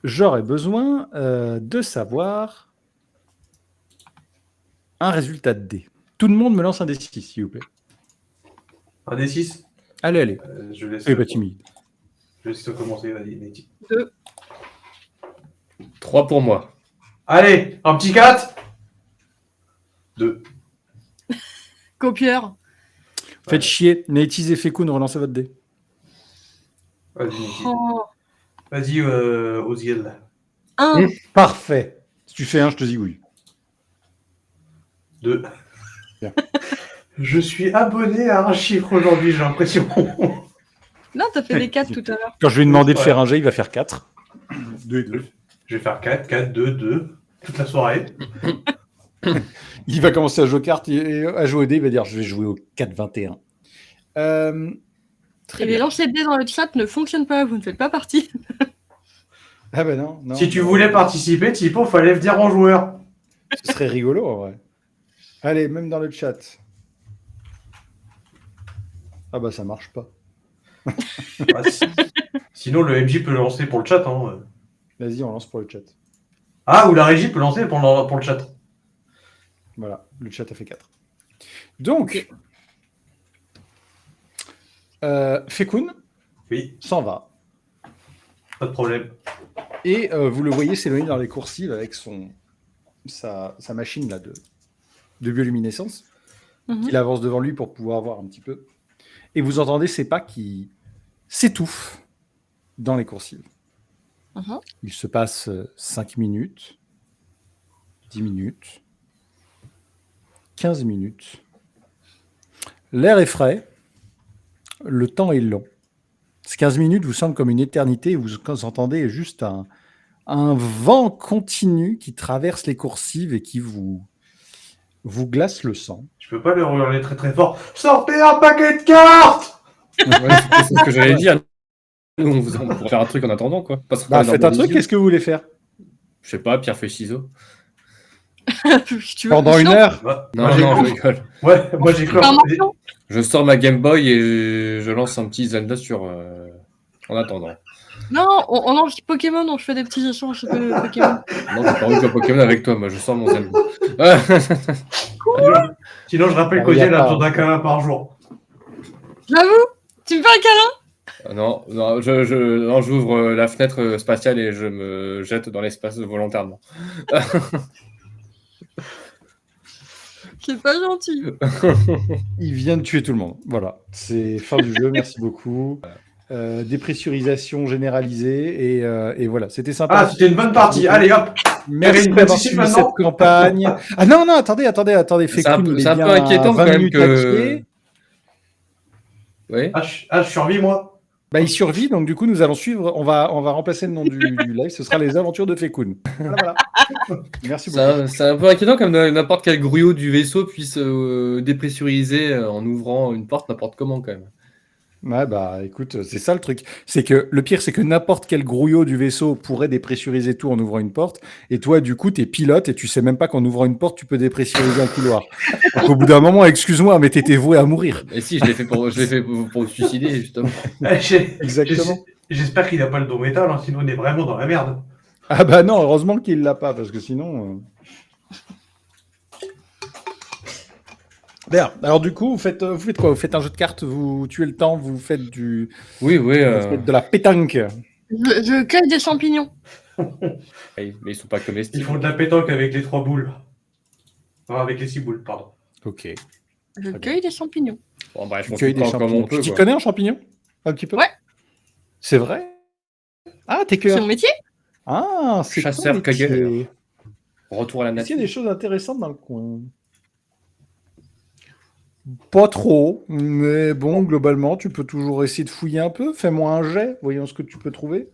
j'aurais besoin de savoir un résultat de dé. Tout le monde me lance un D6, s'il vous plaît. Un des 6. Allez. Je laisse. Soyez pas timide. Je laisse commencer, vas-y, Neti. 3 pour moi. Allez, un petit 4. 2. Copieur. Faites chier. Nétis et Fekun, relancez votre dé. Vas-y, Neti. Oh. Vas-y, Oziel. 1. Parfait. Si tu fais un, je te zigouille. 2. Bien. Je suis abonné à un chiffre aujourd'hui, j'ai l'impression. Non, t'as fait des 4 tout à l'heure. Quand je lui ai demandé de Ouais. faire un jet, il va faire 4. 2 et 2. Je vais faire 4, 4, 2, 2, toute la soirée. Il va commencer à jouer aux cartes et à jouer au dé. Il va dire je vais jouer au 4-21. Très Et les bien. lancers de dés dans le chat ne fonctionnent pas, vous ne faites pas partie. Ah ben non. Si tu voulais participer, Thibaut, fallait venir en joueur. Ce serait rigolo en vrai. Allez, même dans le chat. Ah bah ça marche pas. Ah, sinon, le MJ peut le lancer pour le chat. Hein. Vas-y, on lance pour le chat. Ah, ou la régie peut lancer pour le chat. Voilà, le chat a fait 4. Donc, Fekun Oui, s'en va. pas de problème. Et vous le voyez s'éloigner dans les coursives avec sa machine là, de bioluminescence. Mhm. Il avance devant lui pour pouvoir voir un petit peu. Et vous entendez ses pas qui s'étouffent dans les coursives. Mhm. Il se passe 5 minutes, 10 minutes, 15 minutes. L'air est frais, le temps est long. Ces 15 minutes vous semblent comme une éternité et vous entendez juste un vent continu qui traverse les coursives et qui vous glace le sang. Je peux pas le hurler très très fort. Sortez un paquet de cartes! Ouais, c'est ce que j'allais dire. Nous, on pourrait faire un truc en attendant, quoi. Pas se Bah, regarder faites dans un les truc, yeux. qu'est-ce que vous voulez faire Je sais pas, pierre, feuille, ciseaux. Si tu veux. Pendant une Sinon, heure Bah, Non, moi, j'ai non, cru- je rigole. Ouais, moi j'ai cru. faire un mention. Je sors ma Game Boy et je lance un petit Zelda sur. En attendant. Non, on lance Pokémon, donc je fais des petits échanges de Pokémon. Non, j'ai pas envie de jouer à Pokémon avec toi, moi je sors mon Zelda. Sinon, je rappelle Ah, qu'Oziel y a a pas. besoin d'un câlin par jour. J'avoue, tu me fais un câlin? Non, non, j'ouvre la fenêtre spatiale et je me jette dans l'espace volontairement. C'est pas gentil. Il vient de tuer tout le monde. Voilà, c'est fin du jeu, merci beaucoup. Dépressurisation généralisée et voilà, c'était sympa. Ah, c'était une bonne partie. Allez, hop. Merci Kevin, d'avoir participe suivi maintenant. cette campagne. Ah non, attendez, C'est un Fekun, peu- il est c'est un peu bien à inquiétant 20 quand même minutes que- à pied. Oui. Je survis, moi. Bah, il survit, donc du coup, nous allons suivre. On va remplacer le nom du live. Ce sera les aventures de Fekun. Voilà. Merci beaucoup. C'est un peu inquiétant comme n'importe quel grouillot du vaisseau puisse dépressuriser en ouvrant une porte n'importe comment quand même. Ouais, bah écoute, c'est ça le truc. C'est que le pire, c'est que n'importe quel grouillot du vaisseau pourrait dépressuriser tout en ouvrant une porte. Et toi, du coup, t'es pilote et tu sais même pas qu'en ouvrant une porte, tu peux dépressuriser un couloir. Donc, au bout d'un moment, excuse-moi, mais t'étais voué à mourir. Et si, je l'ai fait pour me suicider justement. Exactement. J'espère qu'il n'a pas le dos métal, hein, sinon on est vraiment dans la merde. Ah bah non, heureusement qu'il l'a pas, parce que sinon... Bien, alors du coup, vous faites quoi? Vous faites un jeu de cartes, vous tuez le temps, vous faites Oui, vous faites de la pétanque. Je cueille des champignons. mais ils sont pas Ils comestibles. font de la pétanque avec les 3 boules. Non, avec les 6 boules, pardon. Ok. Je bien. cueille des champignons. Bon, bref, Tu on cueilles se des prend comme champignons. on peut. Tu t'y quoi. connais en champignons? Un petit peu? Ouais. C'est vrai? Ah, t'es C'est que... mon métier. Ah, c'est ton Chasseur-cueilleur. métier. Retour à la Est-ce qu'il y nature. a des choses intéressantes dans le coin? Pas trop, mais bon, globalement, tu peux toujours essayer de fouiller un peu. Fais-moi un jet, voyons ce que tu peux trouver.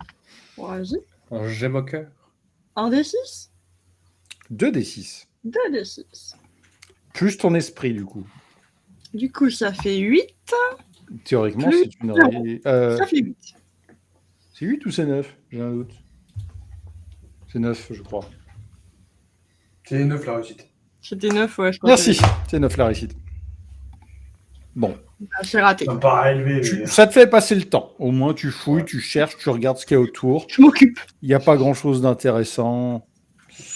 Vas-y. Un gemme au cœur. Un des 6. 2d6. 2 des 6. Plus ton esprit, du coup. Du coup, ça fait 8. Théoriquement, Plus c'est une... Ça fait 8. c'est 8 ou c'est 9? J'ai un doute. C'est 9, je crois. C'est 9 la réussite. C'était 9, ouais, je crois. Merci, c'est 9 la réussite. Bon, C'est raté. Ça me paraît élevé, mais... ça te fait passer le temps. Au moins, tu fouilles, tu cherches, tu regardes ce qu'il y a autour. Je m'occupe. Il n'y a pas grand-chose d'intéressant.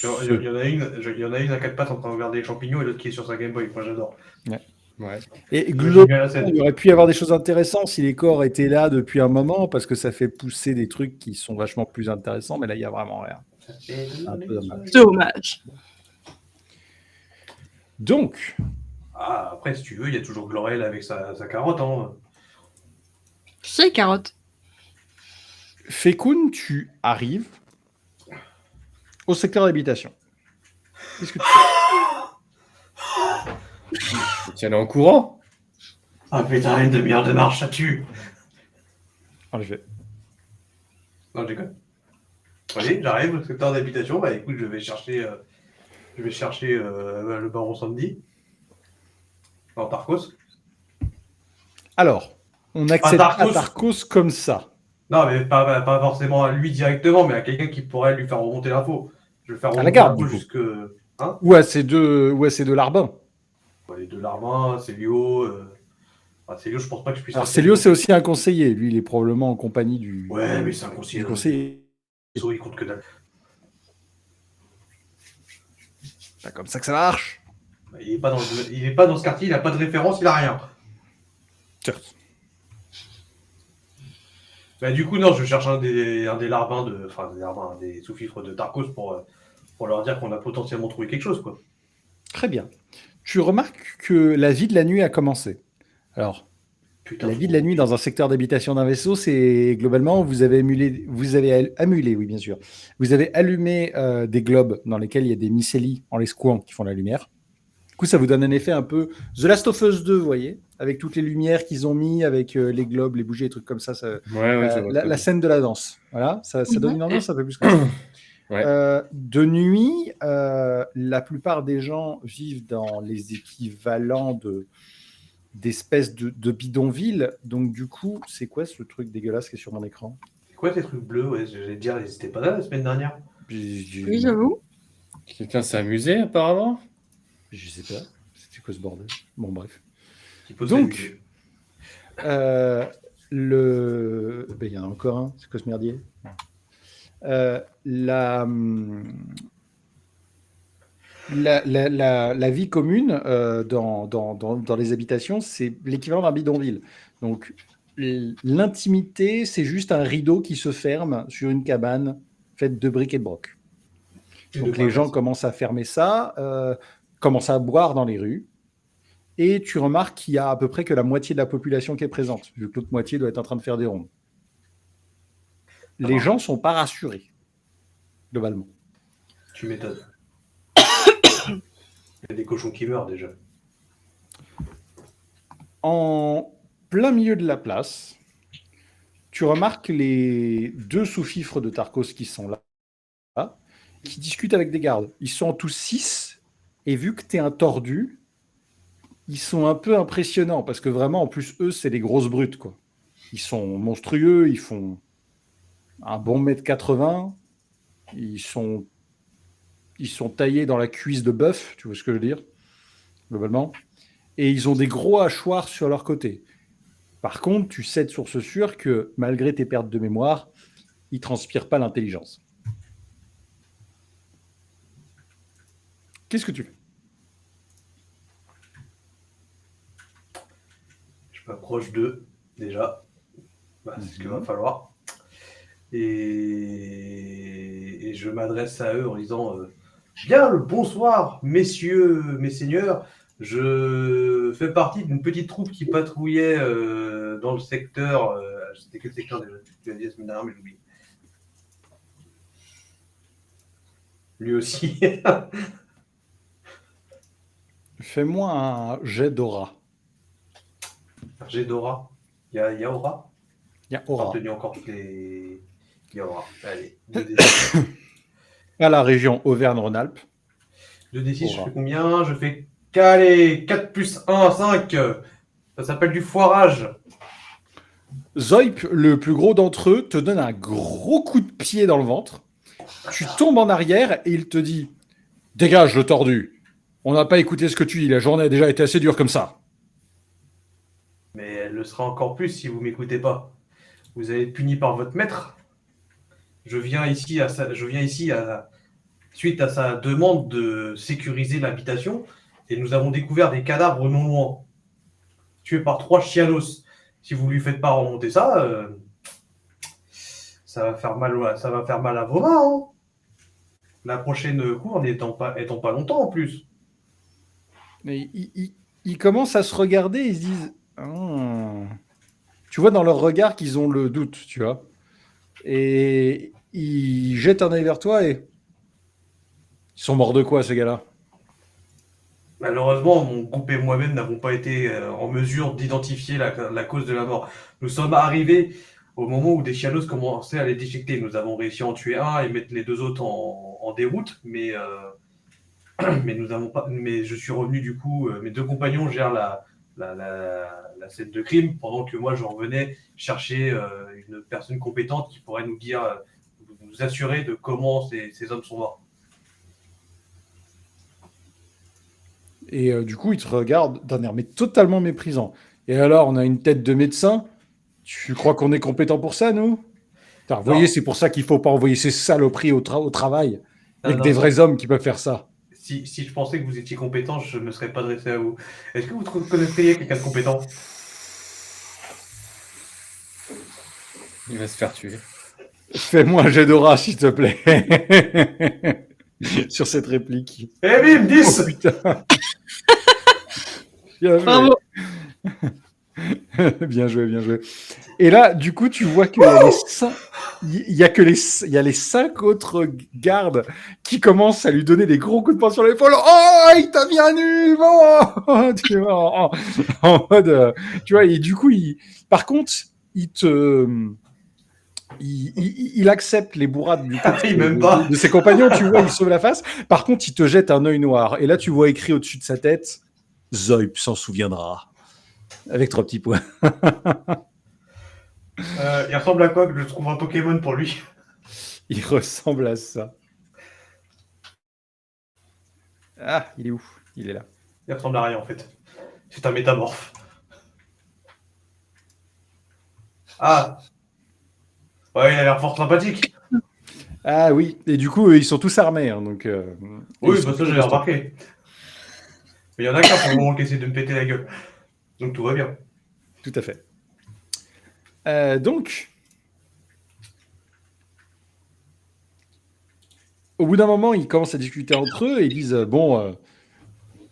Il y en a une à 4 pattes en train de regarder les champignons et l'autre qui est sur sa Game Boy. Moi, j'adore. Ouais. Et J'aime globalement, bien la scène. il aurait pu y avoir des choses intéressantes si les corps étaient là depuis un moment, parce que ça fait pousser des trucs qui sont vachement plus intéressants, mais là, il n'y a vraiment rien. Un peu dommage. Dommage. Donc, Ah, après, si tu veux, il y a toujours Glorel avec sa carotte. Hein. C'est carotte. Fekun, tu arrives au secteur d'habitation. Qu'est-ce que tu fais? Tu allais en courant. Ah putain, une demi-heure de marche, ça tue. En effet. Non, je déconne. Allez, j'arrive au secteur d'habitation. Bah écoute, je vais chercher le baron Sandy. En Tarkos. Alors, on accède à Tarkos. Tarkos comme ça. Non, mais pas forcément à lui directement, mais à quelqu'un qui pourrait lui faire remonter l'info. Je vais faire la remonter garde, l'info du coup. jusque... Hein Ou à ces deux Larbin. Les deux Larbin, Célio... Célio, je pense pas que je puisse... Alors, Célio, c'est aussi un conseiller. Lui, il est probablement en compagnie du, Ouais, mais c'est un conseiller. du conseiller. Il compte que dalle. C'est comme ça que ça marche. Il est pas dans ce quartier, il a pas de référence, il a rien. Certes. Bah, du coup, non, je cherche un des larbins des sous-fifres de Tarkos pour leur dire qu'on a potentiellement trouvé quelque chose, quoi. Très bien. Tu remarques que la vie de la nuit a commencé. Alors, Putain. la vie de la nuit dans un secteur d'habitation d'un vaisseau, c'est globalement, vous avez allumé, oui, bien sûr. Vous avez allumé des globes dans lesquels il y a des mycélies en les secouant qui font la lumière. Du coup, ça vous donne un effet un peu The Last of Us 2, vous voyez, avec toutes les lumières qu'ils ont mis, avec les globes, les bougies, les trucs comme ça. Ouais, je vois La scène de la danse. Voilà, ça donne une ambiance un peu plus que ça. Ouais. De nuit, la plupart des gens vivent dans les équivalents d'espèces de bidonvilles. Donc, du coup, c'est quoi ce truc dégueulasse qui est sur mon écran? C'est quoi ces trucs bleus? Ouais, j'allais te dire, ils étaient pas là la semaine dernière. Oui, j'avoue. Quelqu'un s'est amusé, apparemment. Je sais pas. C'était quoi ce bordel? Bon, bref. Qui pose Donc, il y en a encore un. C'est quoi ce merdier? La vie commune dans les habitations, c'est l'équivalent d'un bidonville. Donc, l'intimité, c'est juste un rideau qui se ferme sur une cabane faite de briques et de broc. Donc, les gens commencent à fermer ça, commencent à boire dans les rues. Et tu remarques qu'il y a à peu près que la moitié de la population qui est présente, vu que l'autre moitié doit être en train de faire des rondes. Les gens ne sont pas rassurés, globalement. Tu m'étonnes. Il y a des cochons qui meurent déjà. En plein milieu de la place, tu remarques les deux sous-fifres de Tarkos qui sont là, qui discutent avec des gardes. Ils sont tous 6, et vu que tu es un tordu, ils sont un peu impressionnants, parce que vraiment, en plus, eux, c'est des grosses brutes, quoi. Ils sont monstrueux, ils font un bon 1m80, ils sont taillés dans la cuisse de bœuf, tu vois ce que je veux dire, globalement, et ils ont des gros hachoirs sur leur côté. Par contre, tu sais de source sûre que, malgré tes pertes de mémoire, ils ne transpirent pas l'intelligence. Qu'est-ce que tu fais? Je m'approche d'eux, déjà. C'est ce qu'il va falloir. Et je m'adresse à eux en disant bien le bonsoir, messieurs, mes seigneurs. Je fais partie d'une petite troupe qui patrouillait dans le secteur. C'était quel secteur déjà? Tu l'as dit la semaine dernière, mais j'ai oublié. Lui aussi. Fais-moi un jet d'aura. J'ai Dora. Il y a Aura. Il y a J'ai aura. retenu encore toutes les. Il y a Aura. Allez, À la région Auvergne-Rhône-Alpes. 2d6, je Aura. fais combien? Je fais. Allez, 4 plus 1, 5. Ça s'appelle du foirage. Zoip, le plus gros d'entre eux, te donne un gros coup de pied dans le ventre. Tu tombes en arrière et il te dit « Dégage le tordu. On n'a pas écouté ce que tu dis. La journée a déjà été assez dure comme ça. Mais elle le sera encore plus si vous m'écoutez pas. Vous allez être puni par votre maître. Je viens ici suite à sa demande de sécuriser l'habitation et nous avons découvert des cadavres non loin, tués par 3 chianos. Si vous lui faites pas remonter ça, ça va faire mal à vos mains. Hein. La prochaine cour n'étant pas longtemps en plus. » Mais ils commencent à se regarder et ils se disent Ah. Tu vois dans leur regard qu'ils ont le doute, tu vois. Et ils jettent un œil vers toi et ils sont morts de quoi, ces gars-là? Malheureusement, mon groupe et moi-même n'avons pas été en mesure d'identifier la cause de la mort. Nous sommes arrivés au moment où des chianos commençaient à les détecter. Nous avons réussi à en tuer un et mettre les 2 autres en déroute, mais nous avons pas. Mais je suis revenu du coup. Mes 2 compagnons gèrent la scène de crime pendant que moi je revenais chercher une personne compétente qui pourrait nous dire, nous assurer de comment ces hommes sont morts. Et du coup, ils te regardent d'un air mais totalement méprisant. Et alors, on a une tête de médecin. Tu crois qu'on est compétent pour ça, nous? Putain, vous voyez, c'est pour ça qu'il faut pas envoyer ces saloperies au travail. Il n'y a que des vrais hommes qui peuvent faire ça. Si je pensais que vous étiez compétent, je ne me serais pas adressé à vous. Est-ce que vous connaîtriez quelqu'un de compétent? Il va se faire tuer. Fais-moi un jet d'aura, s'il te plaît. Sur cette réplique. Eh bim, 10. Oh putain. Bien joué. Bravo. Bien joué, bien joué. Et là, du coup, tu vois que il y a les 5 autres gardes qui commencent à lui donner des gros coups de poing sur l'épaule. Oh, il t'a bien eu, bon. Tu vois, en mode, tu vois, et du coup, par contre, il accepte les bourrades du coup, Il m'aime pas. de ses compagnons, tu vois, il sauve la face. Par contre, il te jette un œil noir. Et là, tu vois écrit au-dessus de sa tête, Zoip s'en souviendra. Avec 3 petits points. Il ressemble à quoi que je trouve un Pokémon pour lui? Il ressemble à ça. Ah, il est où? Il est là. Il ressemble à rien en fait. C'est un métamorphe. Ah. Ouais, il a l'air fort sympathique. Ah oui, et du coup, ils sont tous armés. Hein, donc, Oui, ils sont bah ça tous j'ai costauds. remarqué. Mais il y en a qu'un pour le moment qui essaie de me péter la gueule. Donc tout va bien. Tout à fait. Donc, au bout d'un moment, ils commencent à discuter entre eux et ils disent bon,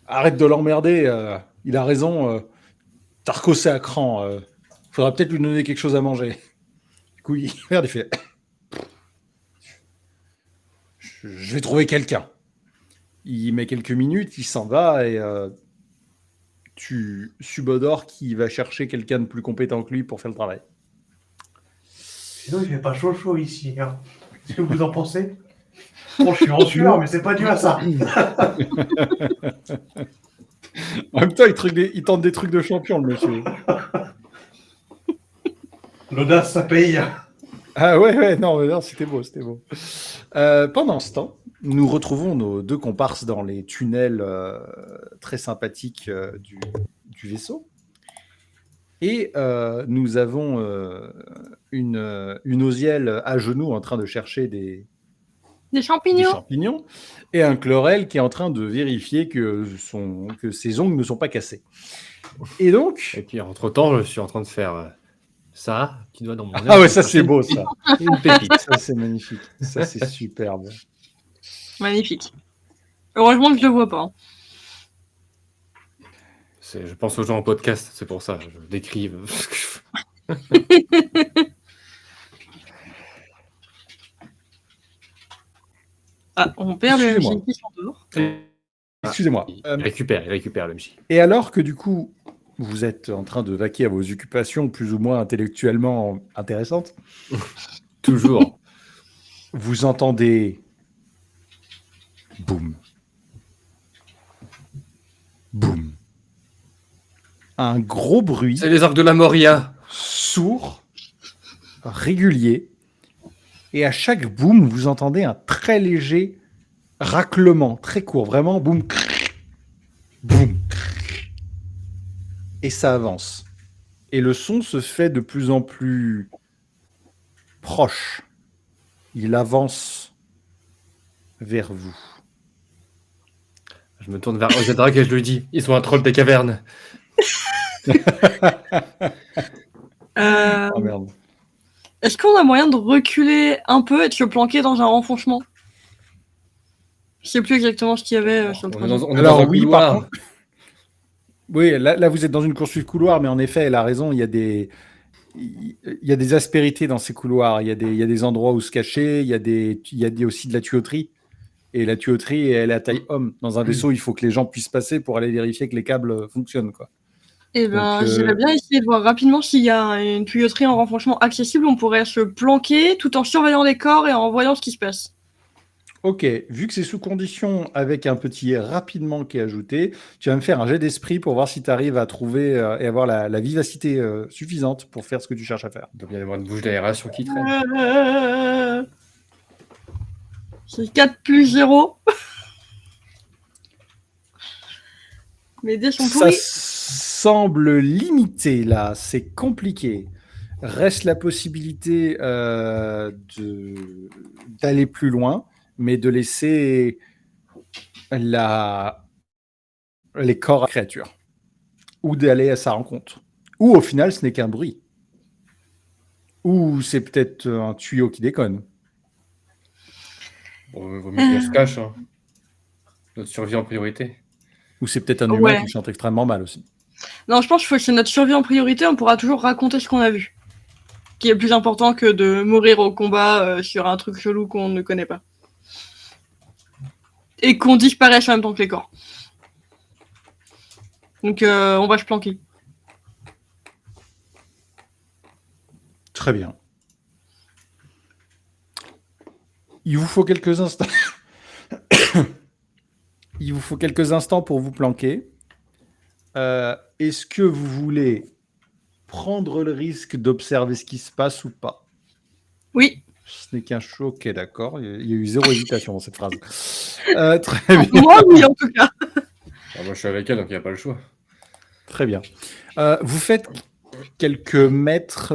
arrête de l'emmerder, il a raison, Tarko c'est à cran, faudra peut-être lui donner quelque chose à manger. Du coup, il regarde et fait je vais trouver quelqu'un. Il met quelques minutes, il s'en va et tu subodores qu'il va chercher quelqu'un de plus compétent que lui pour faire le travail. Sinon il fait pas chaud ici. Hein. Qu'est-ce que vous en pensez? Bon, je suis en sueur, mais c'est pas dû à ça. En même temps, il tente des trucs de champion, le monsieur. L'audace, ça paye. Ah ouais, non, c'était beau, c'était beau. Pendant ce temps, nous retrouvons nos 2 comparses dans les tunnels très sympathiques du vaisseau. Et nous avons une Osiel à genoux en train de chercher des Champignons. champignons et un Chlorel qui est en train de vérifier que ses ongles ne sont pas cassés. Et donc... Et puis, entre-temps, je suis en train de faire ça, qui doit dans mon Ah ouais, ça c'est beau, ça. Une pépite. Ça c'est magnifique. Ça c'est superbe. Magnifique. Heureusement que je le vois pas. Je pense aux gens en podcast, c'est pour ça. Je décris ce que je fais. Ah, on perd le Excusez-moi. MJ qui s'endort. Excusez-moi. Il récupère le MJ. Et alors que du coup, vous êtes en train de vaquer à vos occupations plus ou moins intellectuellement intéressantes, Toujours. vous entendez boum, boum, un gros bruit C'est les orques de la Moria. sourd, régulier, et à chaque boum, vous entendez un très léger raclement, très court, vraiment boum, boum, et ça avance. Et le son se fait de plus en plus proche. Il avance vers vous. Je me tourne vers Ozedrak et je lui dis, ils sont un troll des cavernes. Euh, Oh merde. Est-ce qu'on a moyen de reculer un peu et de se planquer dans un renfoncement? Je sais plus exactement ce qu'il y avait sur le On est projet. dans Alors un oui, couloir. par contre, oui, là vous êtes dans une course-suite couloir, mais en effet, elle a raison, il y a des aspérités dans ces couloirs, il y a des endroits où se cacher, il y a aussi de la tuyauterie. Et la tuyauterie, elle est à taille homme. Dans un vaisseau, il faut que les gens puissent passer pour aller vérifier que les câbles fonctionnent, quoi. Eh ben, Donc, j'irais bien essayer de voir rapidement s'il y a une tuyauterie en renfoncement accessible. On pourrait se planquer tout en surveillant les corps et en voyant ce qui se passe. Ok, vu que c'est sous condition avec un petit rapidement qui est ajouté, tu vas me faire un jet d'esprit pour voir si tu arrives à trouver et avoir la vivacité suffisante pour faire ce que tu cherches à faire. Il doit bien y avoir une bouche d'aération qui traîne. C'est 4 plus 0. Mes dés sont Ça pourris. semble limité là, c'est compliqué. Reste la possibilité d'aller plus loin, mais de laisser les corps à la créature. Ou d'aller à sa rencontre. Ou au final, ce n'est qu'un bruit. Ou c'est peut-être un tuyau qui déconne. Bon, vaut mieux qu'on se cache. Hein. Notre survie en priorité. Ou c'est peut-être un humain Ouais. qui chante extrêmement mal aussi. Non, je pense qu'il faut que c'est notre survie en priorité. On pourra toujours raconter ce qu'on a vu. Qui est plus important que de mourir au combat sur un truc chelou qu'on ne connaît pas. Et qu'on disparaisse en même temps que les corps. Donc on va se planquer. Très bien. Il vous faut quelques instants. Il vous faut quelques instants pour vous planquer. Est-ce que vous voulez prendre le risque d'observer ce qui se passe ou pas? Oui. Ce n'est qu'un choc. Ok, d'accord. Il y a eu zéro hésitation dans cette phrase. Très bien. Moi, oui, en tout cas. Alors, moi, je suis avec elle, donc il n'y a pas le choix. Très bien. Vous faites quelques mètres,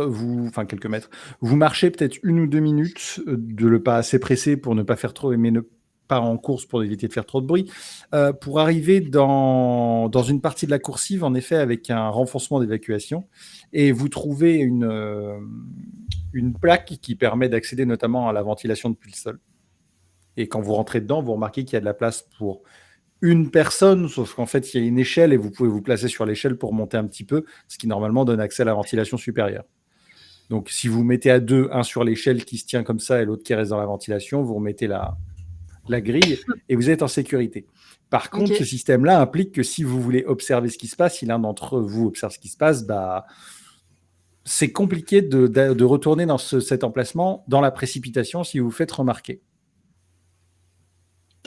quelques mètres. Vous marchez peut-être 1 ou 2 minutes, de le pas assez pressé pour ne pas faire trop, mais ne pas en course pour éviter de faire trop de bruit, pour arriver dans une partie de la coursive, en effet, avec un renfoncement d'évacuation, et vous trouvez une plaque qui permet d'accéder notamment à la ventilation depuis le sol. Et quand vous rentrez dedans, vous remarquez qu'il y a de la place pour une personne, sauf qu'en fait, il y a une échelle et vous pouvez vous placer sur l'échelle pour monter un petit peu, ce qui normalement donne accès à la ventilation supérieure. Donc, si vous mettez à deux, un sur l'échelle qui se tient comme ça et l'autre qui reste dans la ventilation, vous remettez la grille et vous êtes en sécurité. Par contre, ce système-là implique que si vous voulez observer ce qui se passe, si l'un d'entre vous observe ce qui se passe, c'est compliqué de retourner dans cet emplacement dans la précipitation si vous vous faites remarquer.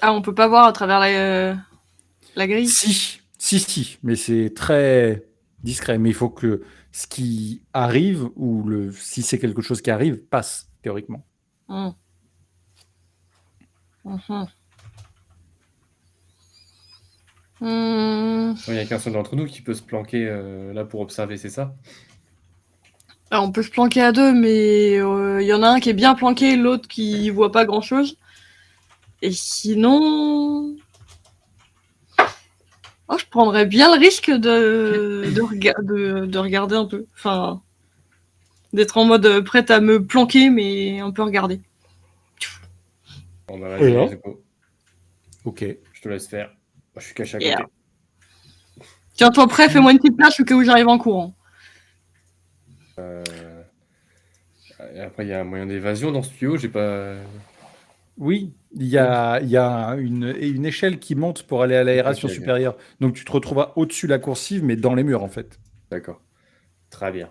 Ah, on peut pas voir à travers la grille? Si, mais c'est très discret. Mais il faut que ce qui arrive, ou si c'est quelque chose qui arrive, passe, théoriquement. Mmh. Il n'y a qu'un seul d'entre nous qui peut se planquer là pour observer, c'est ça? Alors, on peut se planquer à deux, mais il y en a un qui est bien planqué, l'autre qui voit pas grand-chose. Et sinon... Oh, je prendrais bien le risque de regarder un peu. Enfin, d'être en mode prête à me planquer, mais un peu regarder. Bon, bah, vas-y, Alors let's go. Ok. Je te laisse faire. Moi, je suis caché à côté. Yeah. Tiens-toi prêt, fais-moi une petite place au cas où j'arrive en courant. Et après, il y a un moyen d'évasion dans ce tuyau. J'ai pas. Oui, il y a une échelle qui monte pour aller à l'aération Ok. supérieure. Donc tu te retrouveras au-dessus de la coursive, mais dans les murs en fait. D'accord. Très bien.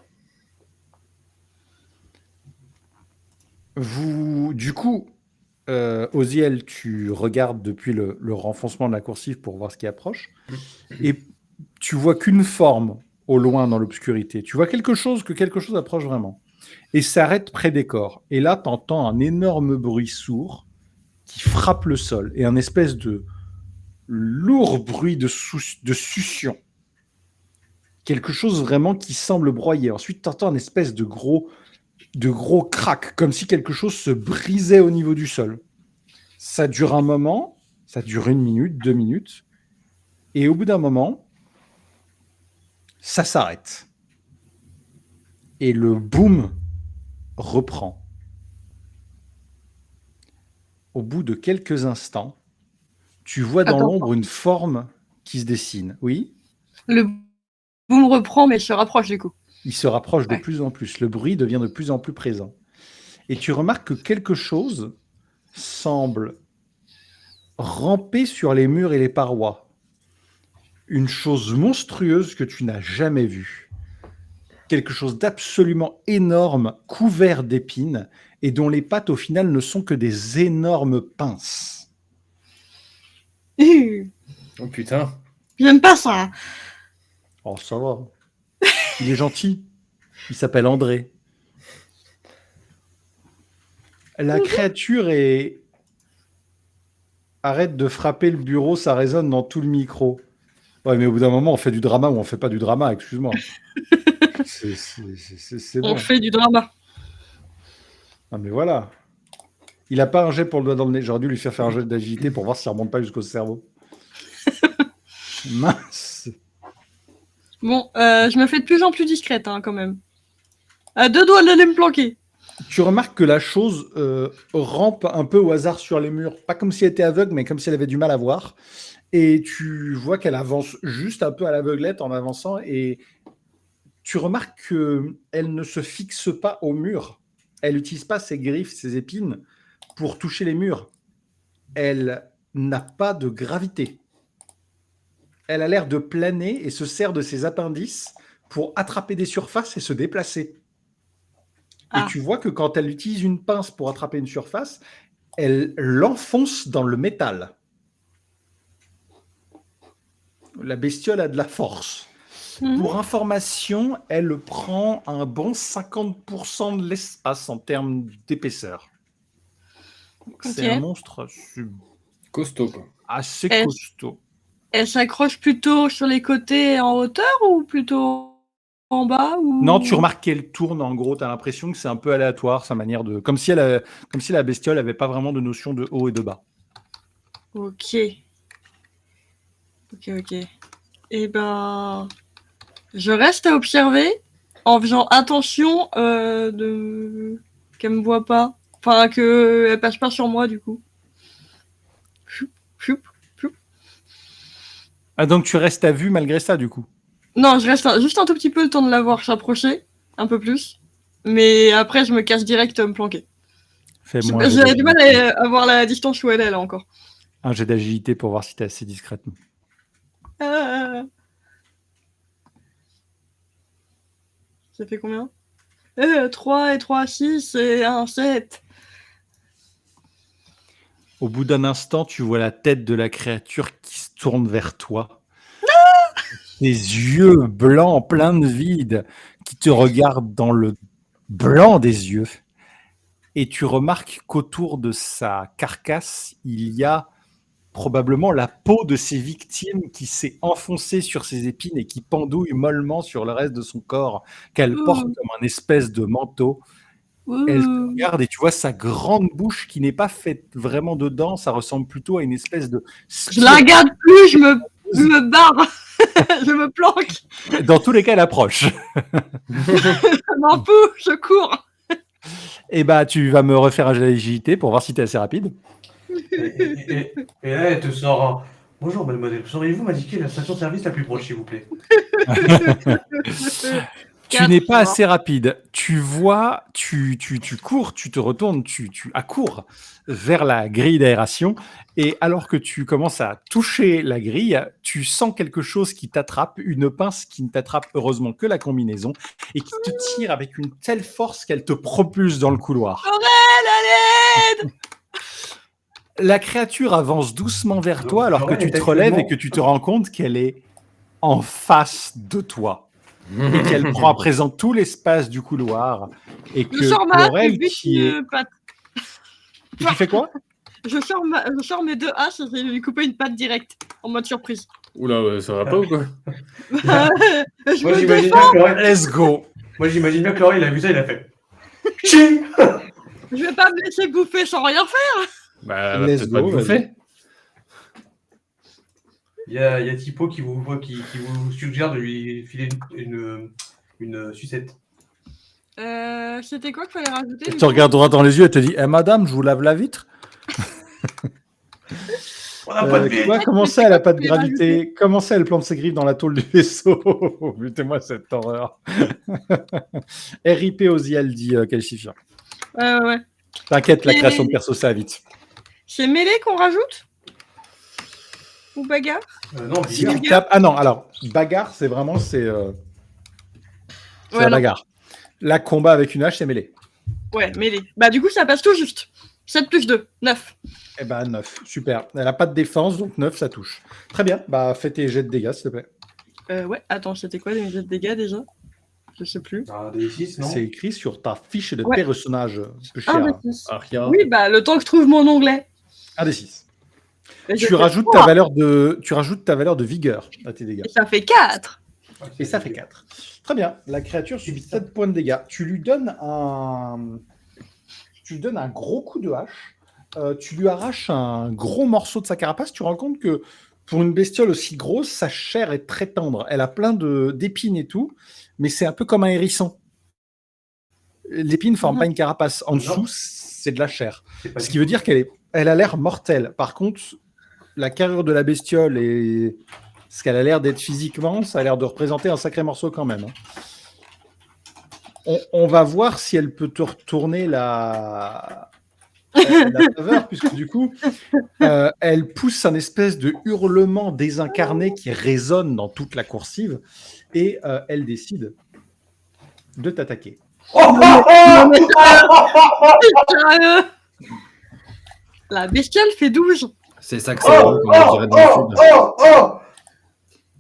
Du coup, Oziel, tu regardes depuis le renfoncement de la coursive pour voir ce qui approche, et tu vois qu'une forme au loin dans l'obscurité. Tu vois quelque chose approche vraiment, et s'arrête près des corps. Et là, tu entends un énorme bruit sourd qui frappe le sol, et un espèce de lourd bruit de succion. Quelque chose vraiment qui semble broyer. Ensuite, tu entends un espèce de gros crack, comme si quelque chose se brisait au niveau du sol. Ça dure un moment, ça dure 1 minute, 2 minutes, et au bout d'un moment, ça s'arrête. Et le boom reprend. Au bout de quelques instants, tu vois dans Attends. l'ombre une forme qui se dessine. Oui, Le boom reprend, mais se rapproche du coup. il se rapproche de Ouais. plus en plus. Le bruit devient de plus en plus présent. Et tu remarques que quelque chose semble ramper sur les murs et les parois. Une chose monstrueuse que tu n'as jamais vue. Quelque chose d'absolument énorme, couvert d'épines, et dont les pattes au final ne sont que des énormes pinces. Oh putain. J'aime pas ça. Oh, ça va. Il est gentil. Il s'appelle André. La créature est... Arrête de frapper le bureau, ça résonne dans tout le micro. Ouais, mais au bout d'un moment, on fait du drama ou on fait pas du drama, excuse-moi. C'est On bon. fait du drama. Ah, mais voilà. Il a pas un jet pour le doigt dans le nez. J'aurais dû lui faire un jet d'agilité pour voir si ça remonte pas jusqu'au cerveau. Mince. Bon, je me fais de plus en plus discrète hein, quand même. À 2 doigts d'aller me planquer. Tu remarques que la chose rampe un peu au hasard sur les murs. Pas comme si elle était aveugle, mais comme si elle avait du mal à voir. Et tu vois qu'elle avance juste un peu à l'aveuglette en avançant. Et tu remarques qu'elle ne se fixe pas au mur. Elle n'utilise pas ses griffes, ses épines pour toucher les murs. Elle n'a pas de gravité. Elle a l'air de planer et se sert de ses appendices pour attraper des surfaces et se déplacer. Et Ah. tu vois que quand elle utilise une pince pour attraper une surface, elle l'enfonce dans le métal. La bestiole a de la force. Mhm. Pour information, elle prend un bon 50% de l'espace en termes d'épaisseur. C'est un monstre Costaud, quoi. assez Est-ce- costaud. Elle s'accroche plutôt sur les côtés en hauteur ou plutôt en bas ou... Non, tu remarques qu'elle tourne en gros, tu as l'impression que c'est un peu aléatoire sa manière de. Comme si la bestiole n'avait pas vraiment de notion de haut et de bas. Ok. Ok. Eh ben... Je reste à observer en faisant attention qu'elle me voit pas. Enfin, qu'elle passe pas sur moi du coup. Choup, choup. Ah, donc tu restes à vue malgré ça, du coup. Non, je reste juste un tout petit peu le temps de la voir s'approcher, un peu plus. Mais après, je me cache direct me planquer. Fais-moi J'ai du mal à voir la distance où elle est là encore. un jet d'agilité pour voir si tu es assez discrète. Ah. Ça fait combien 3 et 3, 6 et 1, 7. Au bout d'un instant, tu vois la tête de la créature qui se tourne vers toi. Des yeux blancs, pleins de vide, qui te regardent dans le blanc des yeux. Et tu remarques qu'autour de sa carcasse, il y a probablement la peau de ses victimes qui s'est enfoncée sur ses épines et qui pendouille mollement sur le reste de son corps, qu'elle porte comme un espèce de manteau. Elle te regarde et tu vois sa grande bouche qui n'est pas faite vraiment de dents, ça ressemble plutôt à une espèce de... Je la regarde plus, je me barre, je me planque. Dans tous les cas, elle approche. Je m'en fous, je cours. Et bah, tu vas me refaire un jet d'agilité pour voir si tu es assez rapide. Et là, elle te sort un... Bonjour, mademoiselle. Sauriez-vous m'indiquer la station-service la plus proche, s'il vous plaît? Tu Quatre, n'es pas ça va. assez rapide. Tu vois, tu cours, tu te retournes, tu accours vers la grille d'aération. Et alors que tu commences à toucher la grille, tu sens quelque chose qui t'attrape, une pince qui ne t'attrape heureusement que la combinaison, et qui te tire avec une telle force qu'elle te propulse dans le couloir. À l'aide. La créature avance doucement vers toi alors que Laurel tu est te relèves et actuellement- que tu te rends compte qu'elle est en face de toi. Et qu'elle prend à présent tout l'espace du couloir et Je que sors ma hache et Laurel bute qui est... une patte. Et tu fais quoi? Je sors mes 2 haches et je vais lui couper une patte directe, en mode surprise. Oula, ça va pas ou quoi? Je Moi, me j'imagine défends. bien que Laurel... Let's go. Moi, j'imagine bien que Laurel, il a vu ça, il a fait. Chi. Je vais pas me laisser bouffer sans rien faire. Bah, elle va Let's peut-être pas go, te bouffer. Il y a Tipo qui vous suggère de lui filer une sucette. C'était quoi qu'il fallait rajouter Elle du te coup regarde droit dans les yeux et te dit Eh madame, je vous lave la vitre. On n'a pas de Tu bite. vois, comment ça, elle a pas de Je vais gravité? Comment ça, elle plante ses griffes dans la tôle du vaisseau? Butez-moi cette horreur. RIP Oziel, dit Calcifia. Ouais. T'inquiète, la Et- création de perso, ça va vite. C'est mêlée qu'on rajoute Ou bagarre? Non, Si bizarre. tu tapes... Ah non, alors, bagarre, c'est vraiment c'est la Ouais, non. bagarre. Là, combat avec une hache, c'est mêlé. Ouais, mêlée. Bah du coup, ça passe tout juste. 7 plus 2, 9. Eh ben 9, super. Elle a pas de défense, donc 9, ça touche. Très bien, bah fais tes jets de dégâts, s'il te plaît. Ouais, attends, c'était quoi les jets de dégâts déjà? Je sais plus. Un des 6, non? C'est écrit sur ta fiche de Ouais. personnage. Peu Un cher. des 6. Aria. Oui, bah le temps que je trouve mon onglet. Un des 6. Et Tu j'ai fait rajoutes trois. ta valeur de vigueur à tes dégâts. Et ça fait 4. Et ça fait 4. Très bien. La créature subit 7 points de dégâts. Tu lui donnes un gros coup de hache. Tu lui arraches un gros morceau de sa carapace. Tu te rends compte que pour une bestiole aussi grosse, sa chair est très tendre. Elle a plein d'épines et tout, mais c'est un peu comme un hérisson. L'épine ne forme pas une carapace. En dessous, Non. c'est de la chair. C'est pas Ce du qui veut tout. dire elle a l'air mortelle. Par contre, la carrure de la bestiole et ce qu'elle a l'air d'être physiquement, ça a l'air de représenter un sacré morceau quand même. On va voir si elle peut te retourner la faveur, puisque du coup, elle pousse un espèce de hurlement désincarné qui résonne dans toute la coursive et elle décide de t'attaquer. Sérieux? La bestiole fait 12. C'est ça que c'est drôle, comme on dirait dans le sud.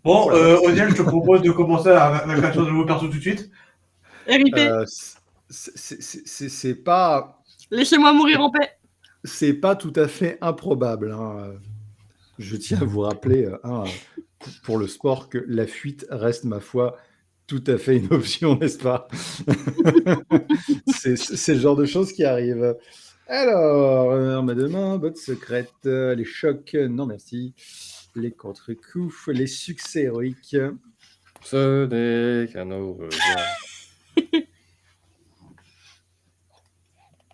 Bon, Odiel, je te propose de commencer la création de nouveau perso tout de suite. RIP, C'est pas laissez-moi mourir en paix. c'est pas tout à fait improbable. Hein. Je tiens à vous rappeler, pour le sport, que la fuite reste, ma foi, tout à fait une option, n'est-ce pas? C'est le genre de choses qui arrivent. Alors, arme de main, botte secrète, les chocs, non merci. Les contre-coups, les succès héroïques. Ce n'est qu'un au revoir.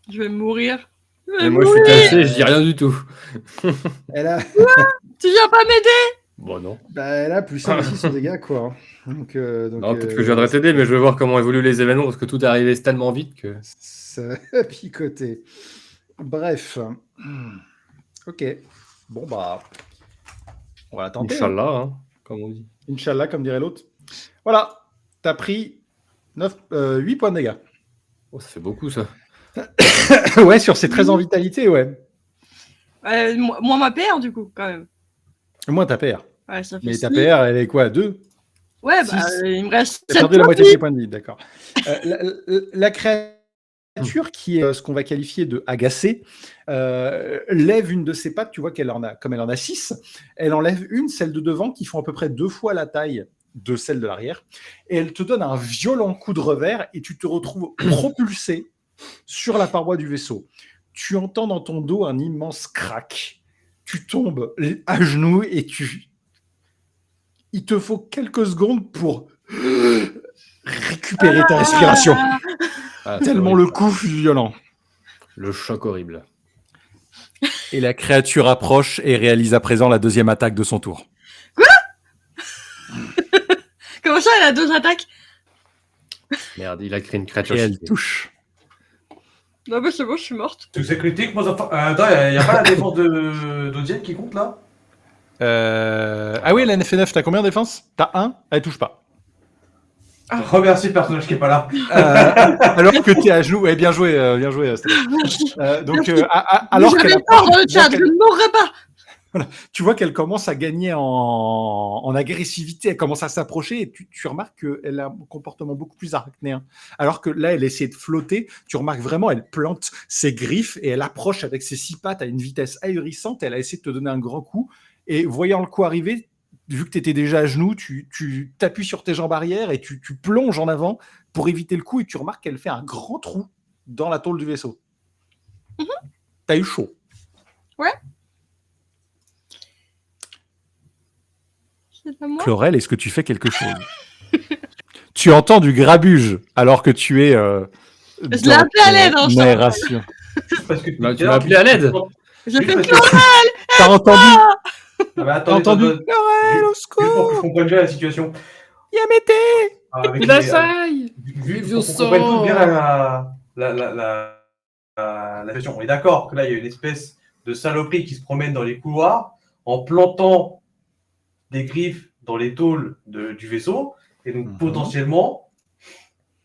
Je vais mourir. Et moi, je suis cassé, je dis rien du tout. Elle a, Tu viens pas m'aider? Bon, non. elle a plus 1 aussi sur dégâts, quoi. Donc, Non, peut-être que je viendrai t'aider, mais je veux voir comment évoluent les événements parce que tout est arrivé tellement vite que. Ça a picoté. Bref. Ok. Bon, bah. On va la tenter. Inch'Allah, hein, comme on dit. Inch'Allah, comme dirait l'autre. Voilà. T'as pris 8 points de dégâts. Oh, ça fait beaucoup ça. Ouais, sur ces 13 en vitalité, ouais. Moi, ma PR, du coup, quand même. Moi, ta PR. Ouais, ça fait Mais ta six. PR, elle est quoi, à 2? Ouais, bah, six. il me reste T'as 7 perdu la points de moitié de vie. tes points de vie, d'accord. La créature qui est ce qu'on va qualifier de agacée lève une de ses pattes. Tu vois qu'elle en a, comme elle en a 6, elle enlève une, celle de devant, qui font à peu près 2 fois la taille de celle de l'arrière. Et elle te donne un violent coup de revers et tu te retrouves propulsé sur la paroi du vaisseau. Tu entends dans ton dos un immense crack. Tu tombes à genoux et il te faut quelques secondes pour récupérer ta respiration. Ah, c'est Tellement horrible. le coup fut violent. Le choc horrible. Et la créature approche et réalise à présent la deuxième attaque de son tour. Comment ça, elle a 2 attaques? Merde, il a créé une créature. Et elle cheatée. touche. Non, mais c'est bon, je suis morte. Tout c'est critique, moi, attends, y a pas la défense d'Odienne qui compte là? Ah oui, la NF9, t'as combien de défense? T'as 1, elle touche pas. Remercie le personnage qui est pas là. Alors que t'es à genoux, bien joué, Stéphane. Donc, alors Vous qu'elle avez peur dans le chat, qu'elle- je ne mourrai pas. tu vois qu'elle commence à gagner en agressivité, elle commence à s'approcher et tu remarques qu'elle a un comportement beaucoup plus arachnéen. Alors que là, elle essaie de flotter, tu remarques vraiment, elle plante ses griffes et elle approche avec ses 6 pattes à une vitesse ahurissante. Elle a essayé de te donner un grand coup et voyant le coup arriver, vu que tu étais déjà à genoux, tu t'appuies sur tes jambes arrière et tu plonges en avant pour éviter le coup et tu remarques qu'elle fait un grand trou dans la tôle du vaisseau. T'as eu chaud. Ouais. C'est à moi. Chlorel, est-ce que tu fais quelque chose? Tu entends du grabuge alors que tu es Je l'ai appelé à l'aide, hein, je t'en narration. Parce que Bah, tu m'as appelé à l'aide. Je Oui, fais parce plus. que- T'as entendu? Ah bah, T'as attendez, entendu? attendez. Chlorel, au Juste pour que je secours! comprenne bien la situation. Yamete! Avec Il a les- saille. Vu Vieux qu'on comprenne sang. tous bien la situation. On est d'accord que là, il y a une espèce de saloperie qui se promène dans les couloirs en plantant des griffes dans les tôles du vaisseau. Et donc, Mhm. potentiellement,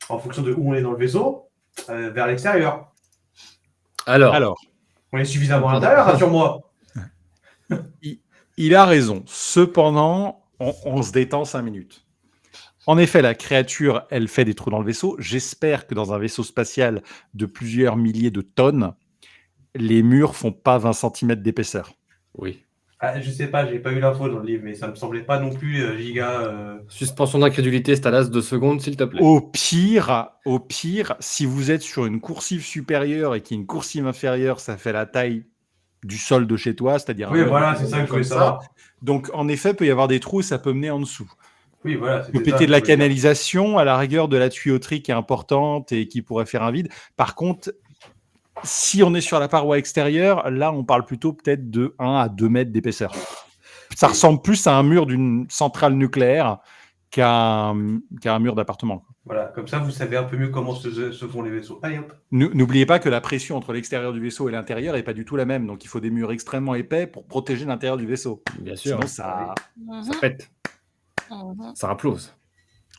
en fonction de où on est dans le vaisseau, vers l'extérieur. Alors, On est suffisamment à l'intérieur, rassure-moi. Il a raison. Cependant, on se détend 5 minutes. En effet, la créature, elle fait des trous dans le vaisseau. J'espère que dans un vaisseau spatial de plusieurs milliers de tonnes, les murs font pas 20 cm d'épaisseur. oui. Ah, je sais pas, j'ai pas eu l'info dans le livre, mais ça me semblait pas non plus giga. Suspension d'incrédulité, Stalas, 2 secondes, s'il te plaît. Au pire, si vous êtes sur une coursive supérieure et qu'il y a une coursive inférieure, ça fait la taille du sol de chez toi, c'est-à-dire Oui, un mur voilà, c'est ça que je comme voulais savoir. Donc, en effet, il peut y avoir des trous et ça peut mener en dessous. Oui, voilà. Tu peux péter de la canalisation, à la rigueur de la tuyauterie qui est importante et qui pourrait faire un vide. Par contre, si on est sur la paroi extérieure, là, on parle plutôt peut-être de 1 à 2 mètres d'épaisseur. Ça ressemble plus à un mur d'une centrale nucléaire qu'à un mur d'appartement. Voilà, comme ça, vous savez un peu mieux comment se font les vaisseaux. Allez, hop. N'oubliez pas que la pression entre l'extérieur du vaisseau et l'intérieur n'est pas du tout la même. Donc, il faut des murs extrêmement épais pour protéger l'intérieur du vaisseau. Bien sûr. Sinon, ça... Ça pète. Ça implose.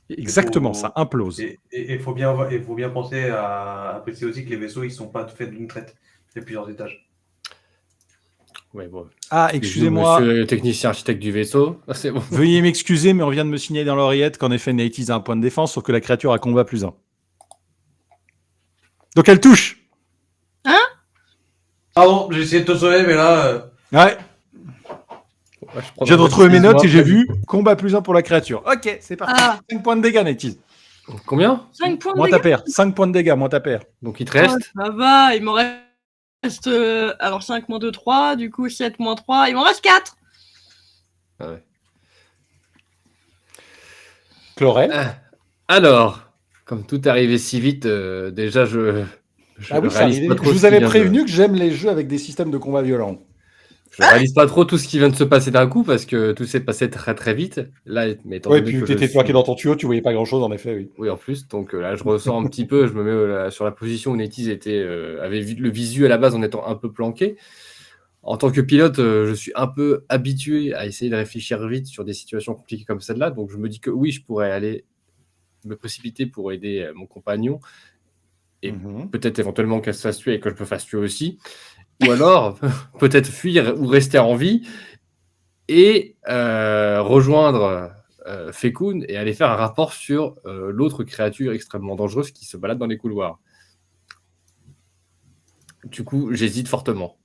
Exactement, faut- ça implose. Et il faut bien penser à préciser aussi que les vaisseaux, ils sont pas faits d'une traite. Il y a plusieurs étages. Ouais, bon. Ah, excusez-moi. Monsieur le technicien architecte du vaisseau. Ah, c'est bon. Veuillez m'excuser, mais on vient de me signaler dans l'oreillette qu'en effet, Natis a un point de défense, sauf que la créature a combat +1. Donc elle touche. Pardon, j'ai essayé de te sauver, mais là. Ouais, Ouais, je viens de retrouver mes notes et j'ai vu combat +1 pour la créature. Ok, c'est parti. Ah, 5 points de dégâts, Natis. Combien? 5 points de Moi, dégâts. ta paire. 5 points de dégâts, moi, ta paire. Donc il te reste. Ça va, il m'en reste. Alors 5 moins 2, 3, du coup 7 moins 3, il m'en reste 4. Ah ouais. Chlorel. Alors, comme tout est arrivé si vite, déjà je Ah oui, ça réalise arrive. pas trop Je ce vous qui avais vient de- prévenu que j'aime les jeux avec des systèmes de combat violents. Je réalise pas trop tout ce qui vient de se passer d'un coup parce que tout s'est passé très très vite. Là, mais étant Ouais, donné puis que tu étais je planqué suis- dans ton tuyau, tu voyais pas grand-chose, en effet, oui. Oui, en plus, donc là, je ressens un petit peu, je me mets sur la position où Netis avait vu le visu à la base en étant un peu planqué. En tant que pilote, je suis un peu habitué à essayer de réfléchir vite sur des situations compliquées comme celle-là, donc je me dis que oui, je pourrais aller me précipiter pour aider mon compagnon, et Mhm. peut-être éventuellement qu'elle se fasse tuer et que je me fasse tuer aussi, ou alors peut-être fuir ou rester en vie et rejoindre Fekun et aller faire un rapport sur l'autre créature extrêmement dangereuse qui se balade dans les couloirs. Du coup, j'hésite fortement.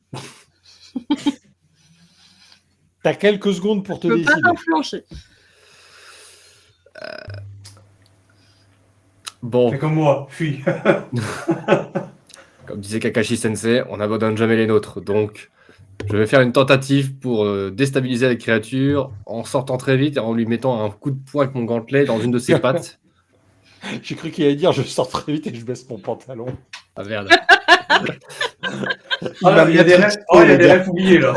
T'as quelques secondes pour te Je peux pas décider. t'influencer. Bon, Fais comme moi, fuis. comme disait Kakashi Sensei, on n'abandonne jamais les nôtres. Donc, je vais faire une tentative pour déstabiliser la créature en sortant très vite et en lui mettant un coup de poing avec mon gantelet dans une de ses pattes. J'ai cru qu'il allait dire je sors très vite et je baisse mon pantalon. Ah merde. Il y a des rêves oubliés là.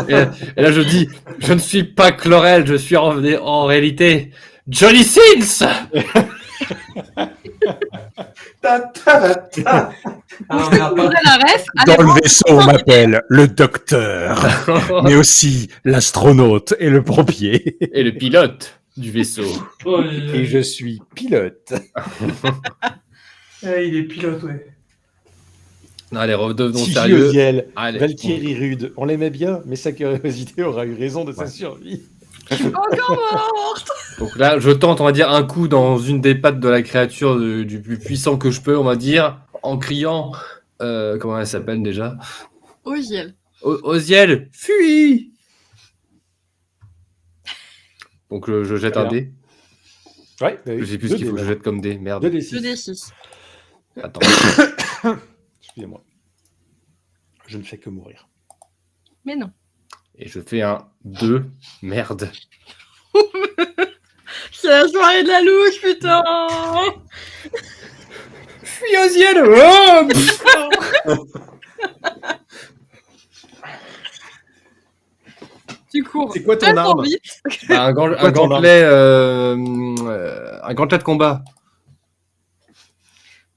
Et là, je dis, je ne suis pas Chlorel, je suis en réalité Johnny Sins. Ta. Ah, merde, Vous pas- avez la ref, Dans allez, le vaisseau, on m'appelle le docteur, mais aussi l'astronaute et le pompier. Et le pilote du vaisseau. Oh, Et je suis pilote. il est pilote, ouais. Non, allez, redevenons Gigi sérieux. Osiel, Allez. Valkyrie Rude, on l'aimait bien, mais sa curiosité aura eu raison de sa survie. encore morte. Donc là, je tente, on va dire, un coup dans une des pattes de la créature du plus puissant que je peux, on va dire, en criant. Comment elle s'appelle déjà? Oziel. Oziel, fuis! Donc je jette Très un bien. dé. Ouais, Je sais plus ce qu'il faut que je jette comme dé. Merde. 2d6. 2d6. Attends. Excusez-moi. Je ne fais que mourir. Mais non. Et je fais un 2. Merde. C'est la soirée de la louche, putain. Fuis Oziel! Oh Tu cours. C'est quoi ton tellement arme? vite. Bah, un Quoi, ton gantelet, un gantelet de combat.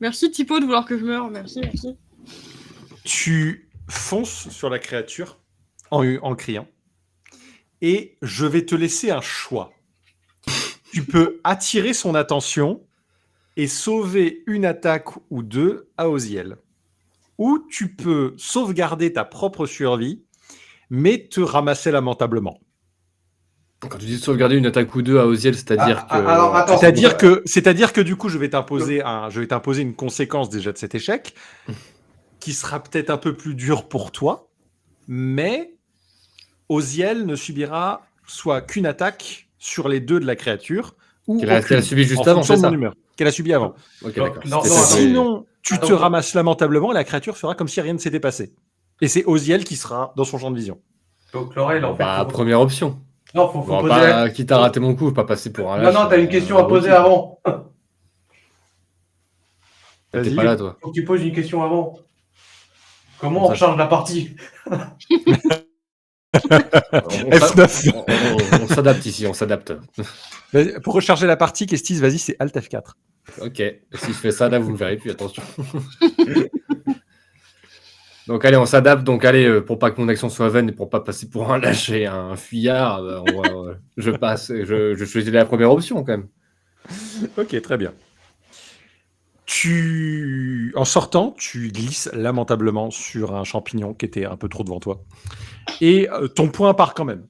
Merci Tipo de vouloir que je meure. Merci, merci. Tu fonces sur la créature en criant. Et je vais te laisser un choix. Tu peux attirer son attention et sauver une attaque ou deux à Oziel. Ou tu peux sauvegarder ta propre survie, mais te ramasser lamentablement. Quand tu dis sauvegarder une attaque ou deux à Oziel, c'est-à-dire que. Alors, attends. C'est-à-dire que du coup, je vais t'imposer une conséquence déjà de cet échec, qui sera peut-être un peu plus dur pour toi, mais Oziel ne subira soit qu'une attaque sur les deux de la créature, ou Qu'elle a aucune, subi juste en avant, fonction c'est de ça? mon humeur, qu'elle a subi avant. Ok, Non, d'accord. non, C'était non, ça, Sinon, tu Attends, te ramasses lamentablement et la créature fera comme si rien ne s'était passé. Et c'est Oziel qui sera dans son champ de vision. Donc, Laurel, en fait. Bah, faut- première option. Non, faut Bon, poser pas, la- quitte à rater mon coup, pas passer pour un Non, lâche. non, t'as une question à poser avant. T'es Vas-y. pas là, toi. Faut que tu poses une question avant. Comment on Ça- recharge la partie? F9. On s'adapte ici, on s'adapte. Vas-y, pour recharger la partie, Kestis, vas-y, c'est Alt F4. Ok, si je fais ça, là, vous me verrez plus, attention. Donc, allez, on s'adapte. Donc, allez, pour pas que mon action soit vaine et pour pas passer pour un lâche et un fuyard, je passe. Je choisis la première option, quand même. Ok, très bien. En sortant, tu glisses lamentablement sur un champignon qui était un peu trop devant toi. Et ton point part quand même.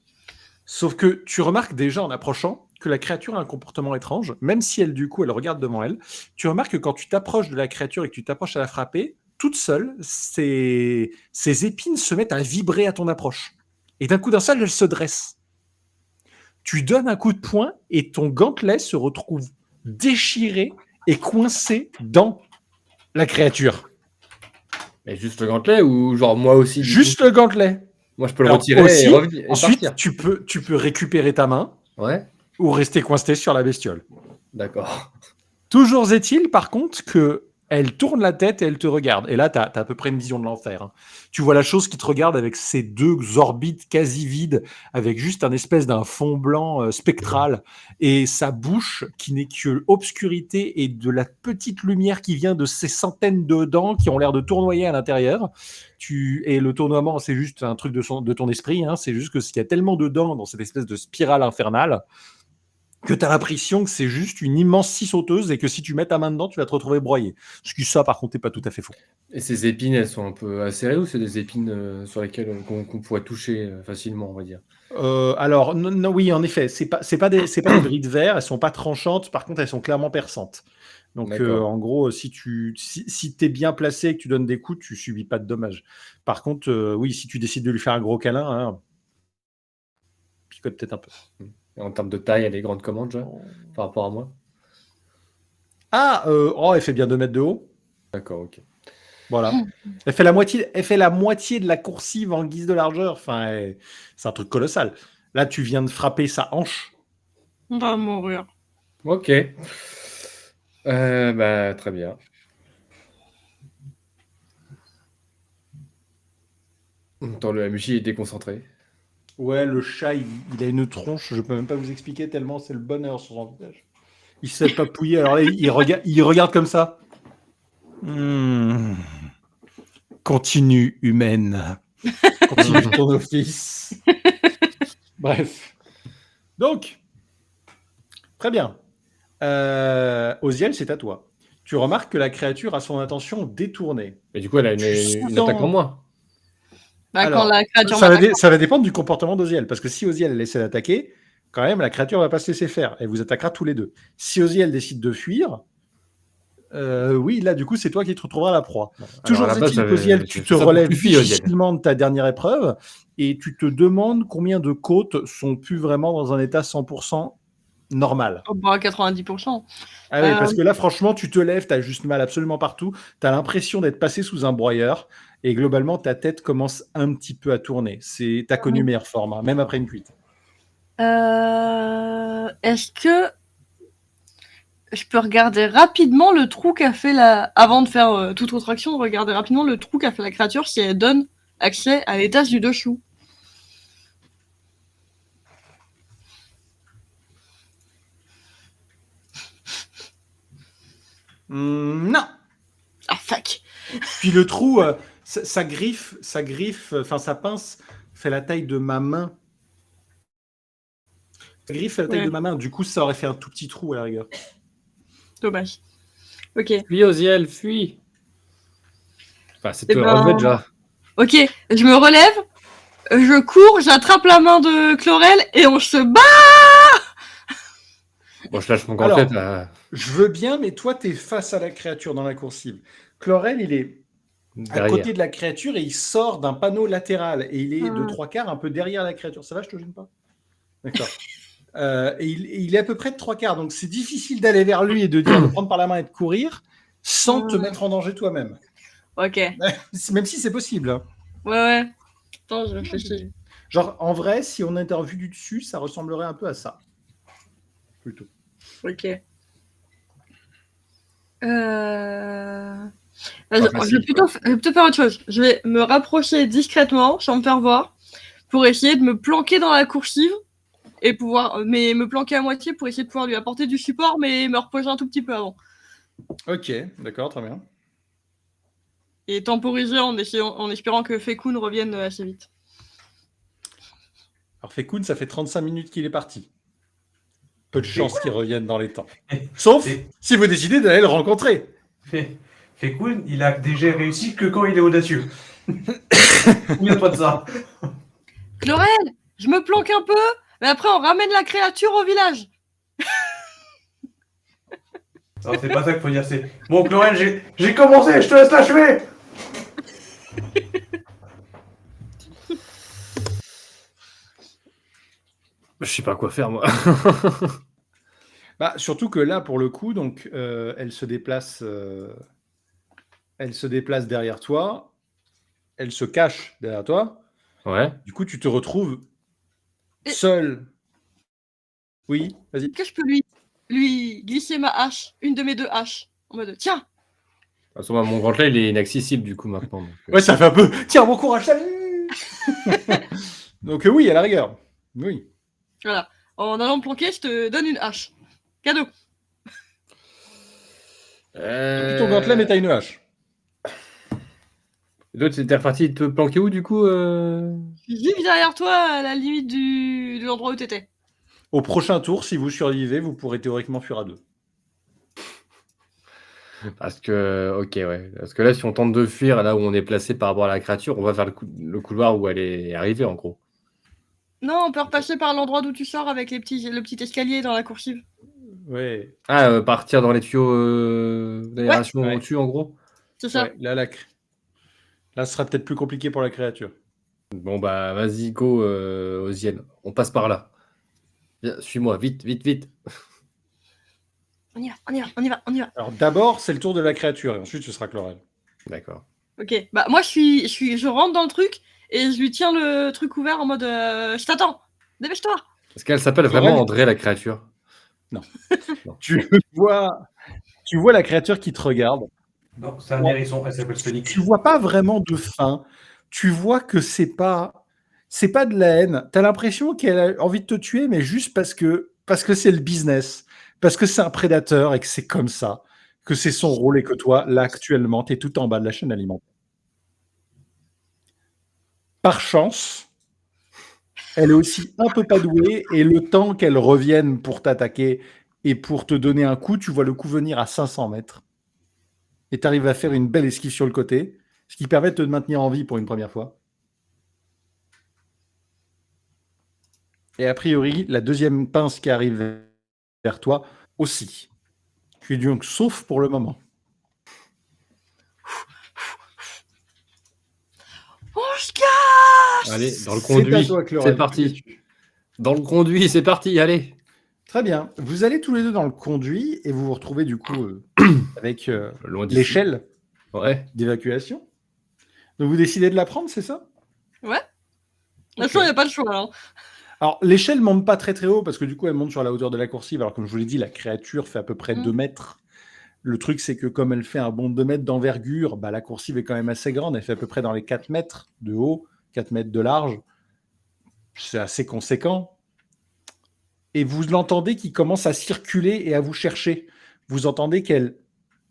Sauf que tu remarques déjà en approchant que la créature a un comportement étrange, même si elle, du coup, elle regarde devant elle. Tu remarques que quand tu t'approches de la créature et que tu t'approches à la frapper, toute seule, ses épines se mettent à vibrer à ton approche. Et d'un coup d'un seul, elle se dresse. Tu donnes un coup de poing et ton gantelet se retrouve déchiré et coincé dans la créature. Mais juste le gantelet ou genre moi aussi du Juste coup le gantelet. Moi, je peux le Alors, retirer aussi, et revenir. Et Ensuite, partir. tu peux récupérer ta main Ouais, ou rester coincé sur la bestiole. d'accord. Toujours est-il, par contre, que elle tourne la tête et elle te regarde. Et là, tu as à peu près une vision de l'enfer. Hein. Tu vois la chose qui te regarde avec ses deux orbites quasi vides, avec juste un espèce d'un fond blanc spectral, et sa bouche qui n'est que obscurité et de la petite lumière qui vient de ces centaines de dents qui ont l'air de tournoyer à l'intérieur. Et le tournoiement, c'est juste un truc de ton esprit. Hein. C'est juste que s'il y a tellement de dents dans cette espèce de spirale infernale, que tu as l'impression que c'est juste une immense scie sauteuse et que si tu mets ta main dedans, tu vas te retrouver broyé. Ce qui, ça, par contre, n'est pas tout à fait faux. Et ces épines, elles sont un peu acérées ou c'est des épines sur lesquelles qu'on pourrait toucher facilement, on va dire? Alors, non, oui, en effet, c'est pas des bris de verre, elles sont pas tranchantes, par contre, elles sont clairement perçantes. Donc, D'accord. en gros, si t'es bien placé et que tu donnes des coups, tu subis pas de dommages. Par contre, oui, si tu décides de lui faire un gros câlin, hein, picote peut-être un peu. Et en termes de taille, elle est grande comment déjà par rapport à moi? Ah, elle fait bien 2 mètres de haut. D'accord, ok. Voilà. Elle fait la moitié de la coursive en guise de largeur. Enfin, c'est un truc colossal. Là, tu viens de frapper sa hanche. On va mourir. Ok. Bah, très bien. Attends, le MJ est déconcentré. Ouais, le chat, il a une tronche. Je peux même pas vous expliquer tellement c'est le bonheur sur son visage. Il s'est papouillé. Alors là, il regarde comme ça. Continue, humaine. Continue ton office. Bref. Donc, très bien. Oziel, c'est à toi. Tu remarques que la créature a son attention détournée. Mais du coup, elle a Tu une sens- attaque en moins. Bah, Alors, quand la créature Ça m'attaque. va dépendre du comportement d'Oziel. Parce que si Oziel essaie d'attaquer, quand même, la créature va pas se laisser faire. Elle vous attaquera tous les deux. Si Oziel décide de fuir, oui, là, du coup, c'est toi qui te retrouveras la proie. Toujours à la base, est-il qu'Oziel, tu te relèves difficilement de ta dernière épreuve et tu te demandes combien de côtes sont plus vraiment dans un état 100% normal. Oh, bah, 90%. Ah oui, parce que là, franchement, tu te lèves, tu as juste mal absolument partout, tu as l'impression d'être passé sous un broyeur et globalement, ta tête commence un petit peu à tourner. Tu as connu meilleure forme, hein, même après une cuite. Est-ce que je peux regarder rapidement le trou qu'a fait avant de faire toute autre action, regarder rapidement le trou qu'a fait la créature si elle donne accès à l'étage du dessous? Non. Ah fuck. Puis le trou, sa griffe, enfin sa pince fait la taille de ma main. Sa griffe fait la taille de ma main. Du coup, ça aurait fait un tout petit trou à la rigueur. Dommage. Ok. Fuis, Oziel, fuis. Enfin, c'est Eh te ben, relever déjà. Ok, je me relève, je cours, j'attrape la main de Chlorel et on se bat. Bon, je lâche mon Alors, gauntlet. Là. Je veux bien, mais toi, tu es face à la créature dans la coursive. Chlorel, il est à Derrière. côté de la créature et il sort d'un panneau latéral et il est de Ah. 3/4 un peu derrière la créature. Ça va, je te gêne pas? D'accord. Et il est à peu près de 3/4, donc c'est difficile d'aller vers lui et de prendre par la main et de courir sans te mettre en danger toi-même. Ok. Même si c'est possible. Hein. Ouais. Attends, je réfléchis. Genre, en vrai, si on était en vue du dessus, ça ressemblerait un peu à ça. Plutôt. Ok. Je vais plutôt faire autre chose. Je vais me rapprocher discrètement, sans me faire voir, pour essayer de me planquer dans la coursive et me planquer à moitié pour essayer de pouvoir lui apporter du support, mais me reposer un tout petit peu avant. Ok, d'accord, très bien. Et temporiser en espérant que Fekun revienne assez vite. Alors Fekun, ça fait 35 minutes qu'il est parti. Peu de chance qu'il revienne dans les temps. Sauf si vous décidez d'aller le rencontrer. Fekun, il a déjà réussi que quand il est audacieux. Souviens-toi de ça. Chlorel, je me planque un peu, mais après on ramène la créature au village. Non, c'est pas ça qu'il faut dire, c'est... Bon, Chlorel, j'ai commencé, je te laisse l'achever. Je sais pas quoi faire, moi. Bah, surtout que là, pour le coup, donc, elle se déplace derrière toi. Elle se cache derrière toi. Ouais. Du coup, tu te retrouves seul. Oui, vas-y. Est-ce que je peux lui glisser ma hache, une de mes 2 haches, en mode tiens. De toute façon, mon gantelet, il est inaccessible du coup maintenant. Donc, Ouais, ça fait un peu. Tiens, bon courage, salut. Donc oui, à la rigueur. Oui. Voilà. En allant me planquer, je te donne une hache. Cadeau. Depuis ton gantelet, mais t'as une hache. L'autre, t'es reparti te planquer où du coup Juste derrière toi, à la limite de l'endroit où t'étais. Au prochain tour, si vous survivez, vous pourrez théoriquement fuir à 2. Parce que, ok, ouais. Parce que là, si on tente de fuir là où on est placé par rapport à la créature, on va vers le couloir où elle est arrivée, en gros. Non, on peut repasser par l'endroit d'où tu sors avec le petit escalier dans la coursive. Ouais. Ah, partir dans les tuyaux d'aération Ouais. au-dessus, en gros. C'est ça. Ouais, là, ce sera peut-être plus compliqué pour la créature. Bon, bah, vas-y, go, Oziel. On passe par là. Viens, suis-moi, vite, vite, vite. On y va. Alors d'abord, c'est le tour de la créature, et ensuite, ce sera Chlorel. D'accord. Ok, bah moi je rentre dans le truc et je lui tiens le truc ouvert en mode je t'attends, dépêche-toi. Est-ce qu'elle s'appelle vraiment André, la créature? Non. Tu vois la créature qui te regarde. Non, c'est un hérisson, elle s'appelle Sonic. Tu vois pas vraiment de faim. Tu vois que c'est pas de la haine. T'as l'impression qu'elle a envie de te tuer, mais juste parce que c'est le business. Parce que c'est un prédateur et que c'est comme ça, que c'est son rôle et que toi, là, actuellement, tu es tout en bas de la chaîne alimentaire. Par chance, elle est aussi un peu pas douée et le temps qu'elle revienne pour t'attaquer et pour te donner un coup, tu vois le coup venir à 500 mètres. Et tu arrives à faire une belle esquive sur le côté, ce qui permet de te maintenir en vie pour une première fois. Et a priori, la deuxième pince qui arrive vers toi aussi. Tu es donc sauf pour le moment. On se casse. Allez, dans le C'est conduit, à toi, Chlorel. c'est parti. Dans le conduit, c'est parti, allez. Très bien. Vous allez tous les deux dans le conduit et vous vous retrouvez du coup avec Loin d'ici. l'échelle Ouais. d'évacuation. Donc vous décidez de la prendre, c'est ça? Ouais. De toute Ok. façon, il n'y a pas de choix. Hein. Alors l'échelle monte pas très très haut parce que du coup elle monte sur la hauteur de la coursive. Alors comme je vous l'ai dit, la créature fait à peu près 2 mètres. Le truc c'est que comme elle fait un bond de 2 mètres d'envergure, bah, la coursive est quand même assez grande. Elle fait à peu près dans les 4 mètres de haut, 4 mètres de large. C'est assez conséquent. Et vous l'entendez qui commence à circuler et à vous chercher. Vous entendez qu'elle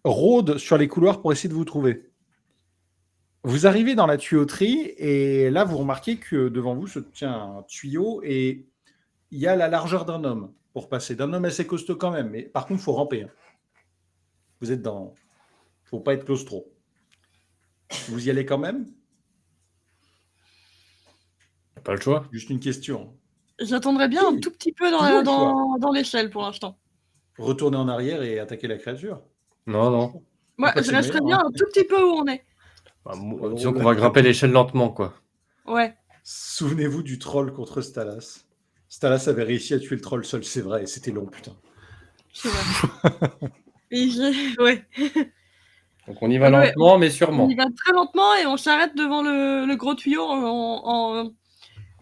rôde sur les couloirs pour essayer de vous trouver. Vous arrivez dans la tuyauterie et là, vous remarquez que devant vous se tient un tuyau et il y a la largeur d'un homme pour passer. D'un homme assez costaud quand même, mais par contre, il faut ramper. Hein. Vous êtes dans... Il ne faut pas être claustro. Vous y allez quand même? Pas le choix. Juste une question. J'attendrai bien Si, un tout petit peu toujours le choix. dans l'échelle pour l'instant. Retourner en arrière et attaquer la créature. Non, non. Moi, Pas je c'est resterai meilleur, bien hein. un tout petit peu où on est. Bah, Pas disons drôle. qu'on va grimper l'échelle lentement, quoi. Ouais. Souvenez-vous du troll contre Stalas. Stalas avait réussi à tuer le troll seul, c'est vrai, et c'était long, putain. C'est vrai. Ouais. Donc on y va Ouais, lentement, mais On sûrement. y va très lentement et on s'arrête devant le gros tuyau.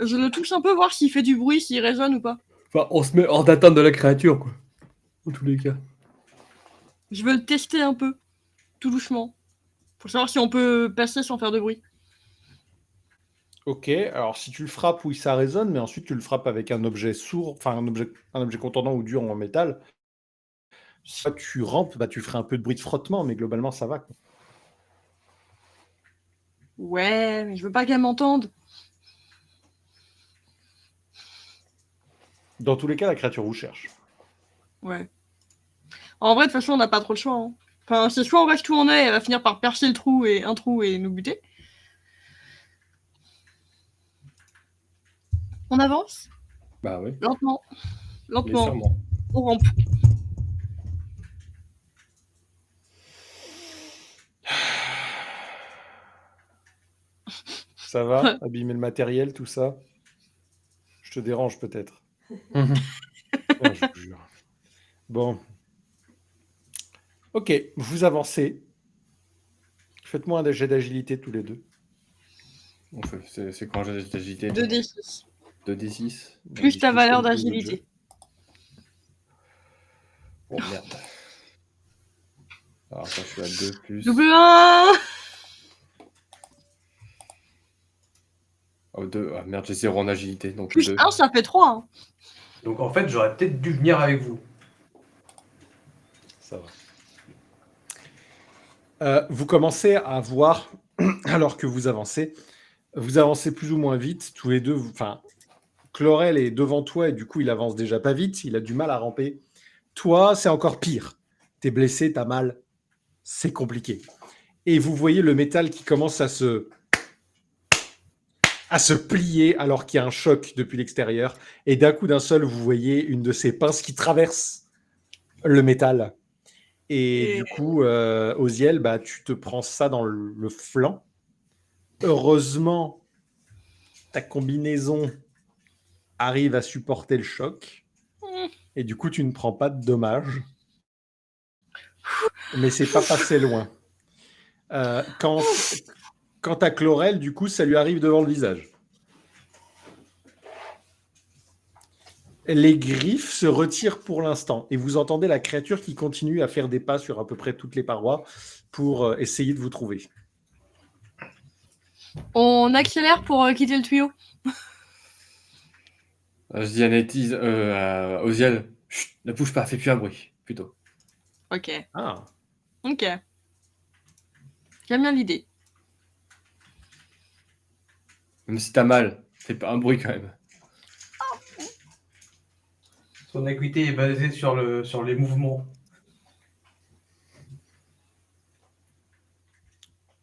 Je le touche un peu, voir s'il fait du bruit, s'il résonne ou pas. Enfin, on se met hors d'atteinte de la créature, quoi. En tous les cas. Je veux le tester un peu, tout doucement, pour savoir si on peut passer sans faire de bruit. Ok, alors si tu le frappes, oui, ça résonne, mais ensuite tu le frappes avec un objet sourd, enfin un objet contondant ou dur en métal. Si tu rampes, bah, tu ferais un peu de bruit de frottement, mais globalement ça va. Quoi. Ouais, mais je veux pas qu'elle m'entende. Dans tous les cas, la créature vous cherche. Ouais. En vrai, de toute façon, on n'a pas trop le choix. Hein. Enfin, c'est soit on reste où on est, elle va finir par percer le trou et nous buter. On avance Bah oui. lentement, Mais lentement. sûrement. On rampe. Ça va? Abîmer le matériel, tout ça? Je te dérange peut-être. Oh, je vous jure. Bon. Ok, vous avancez. Faites-moi un jet d'agilité tous les deux. C'est quand j'ai d'agilité 2d6. 2d6. Plus ta valeur plus de d'agilité. jeu. Oh merde. Alors ça, je suis à 2 plus. Double 1. Oh, 2. Ah merde, j'ai 0 en agilité. Donc Plus 2. 1, ça fait 3. Hein. Donc en fait, j'aurais peut-être dû venir avec vous. Ça va. Vous commencez à voir, alors que vous avancez plus ou moins vite, tous les deux. Enfin, Chlorel est devant toi et du coup, il avance déjà pas vite. Il a du mal à ramper. Toi, c'est encore pire. T'es blessé, t'as mal. C'est compliqué. Et vous voyez le métal qui commence à se plier alors qu'il y a un choc depuis l'extérieur. Et d'un coup d'un seul, vous voyez une de ces pinces qui traverse le métal. Et du coup, Oziel, bah, tu te prends ça dans le flanc. Heureusement, ta combinaison arrive à supporter le choc. Et du coup, tu ne prends pas de dommages. Mais c'est pas passé loin. Quant à Chlorel, du coup, ça lui arrive devant le visage. Les griffes se retirent pour l'instant et vous entendez la créature qui continue à faire des pas sur à peu près toutes les parois pour essayer de vous trouver. On accélère pour quitter le tuyau. Je dis à Nétis, à Oziel, Chut, ne bouge pas, fais plus un bruit, plutôt. Ok. Ah. Ok. J'aime bien l'idée. Même si t'as mal, fais pas un bruit quand même. Son acuité est basée sur les mouvements.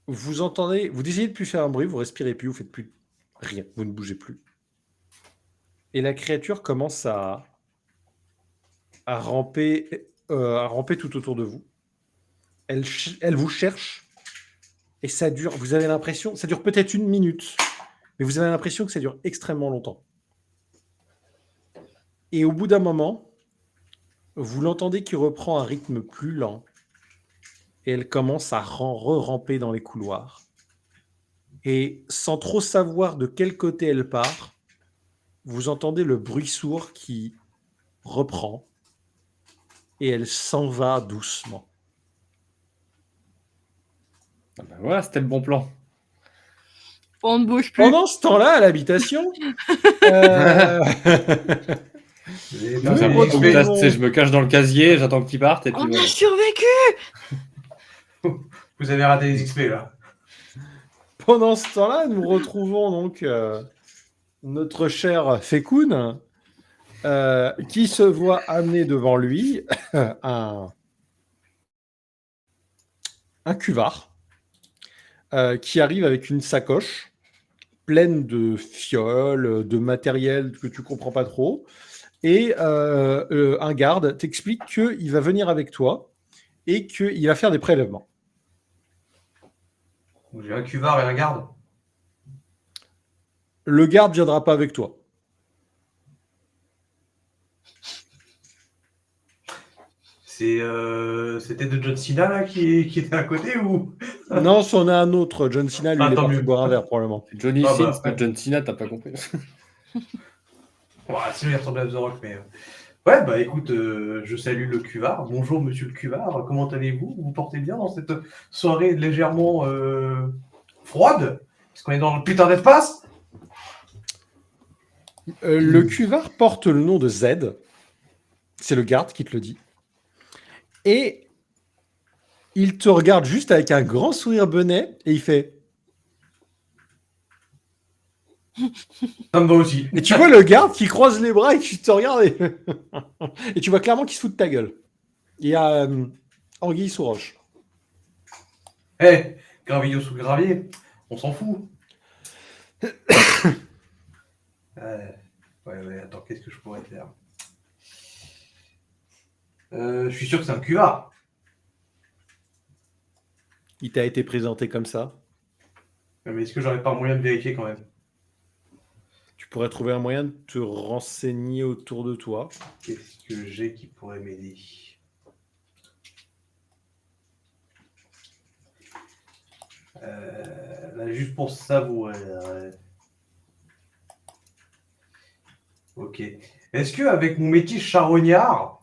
Vous entendez, vous décidez de plus faire un bruit, vous respirez plus, vous faites plus rien, vous ne bougez plus. Et la créature commence à ramper tout autour de vous. Elle vous cherche et ça dure, vous avez l'impression, ça dure peut-être 1 minute, mais vous avez l'impression que ça dure extrêmement longtemps. Et au bout d'un moment, vous l'entendez qui reprend un rythme plus lent et elle commence à re-ramper dans les couloirs. Et sans trop savoir de quel côté elle part, vous entendez le bruit sourd qui reprend et elle s'en va doucement. Ah bah voilà, c'était le bon plan. On ne bouge plus. Pendant ce temps-là, à l'habitation, Et Nous, C'est un on peu comme ça, retrouvons- tu sais, je me cache dans le casier, j'attends qu'il parte et puis On a voilà. survécu. vous avez raté les XP là. Pendant ce temps-là, nous retrouvons donc notre cher Fekun qui se voit amener devant lui un cuvard qui arrive avec une sacoche pleine de fioles, de matériel que tu comprends pas trop. Et un garde t'explique qu'il va venir avec toi et qu'il va faire des prélèvements. Donc, j'ai un cuvard et un garde. Le garde viendra pas avec toi. C'était de John Cena là qui était à côté ou Non, c'en a un autre. John Cena, lui, Ah, il est tant parti mieux. boire un verre, probablement. Johnny Ah, Sins, bah, pas John Cena, t'as pas compris. Sinon il ressemble à The Rock, mais. Ouais, bah écoute, je salue le cuvard. Bonjour monsieur le cuvard, comment allez-vous? Vous vous portez bien dans cette soirée légèrement froide? Parce qu'on est dans le putain d'espace? Le cuvard porte le nom de Z. C'est le garde qui te le dit. Et il te regarde juste avec un grand sourire benet et il fait... Ça me va aussi. Et tu vois le garde qui croise les bras et qui te regarde et, et tu vois clairement qu'il se fout de ta gueule. Il y a Anguille sous roche. Eh, gravillot sous gravier, on s'en fout. Ouais, attends, qu'est-ce que je pourrais faire? Je suis sûr que c'est un cuvard. Il t'a été présenté comme ça. Mais est-ce que j'aurais pas moyen de vérifier quand même? Tu pourrais trouver un moyen de te renseigner autour de toi. Qu'est-ce que j'ai qui pourrait m'aider? Là, juste pour savourer. Ok. Est-ce que avec mon métier charognard,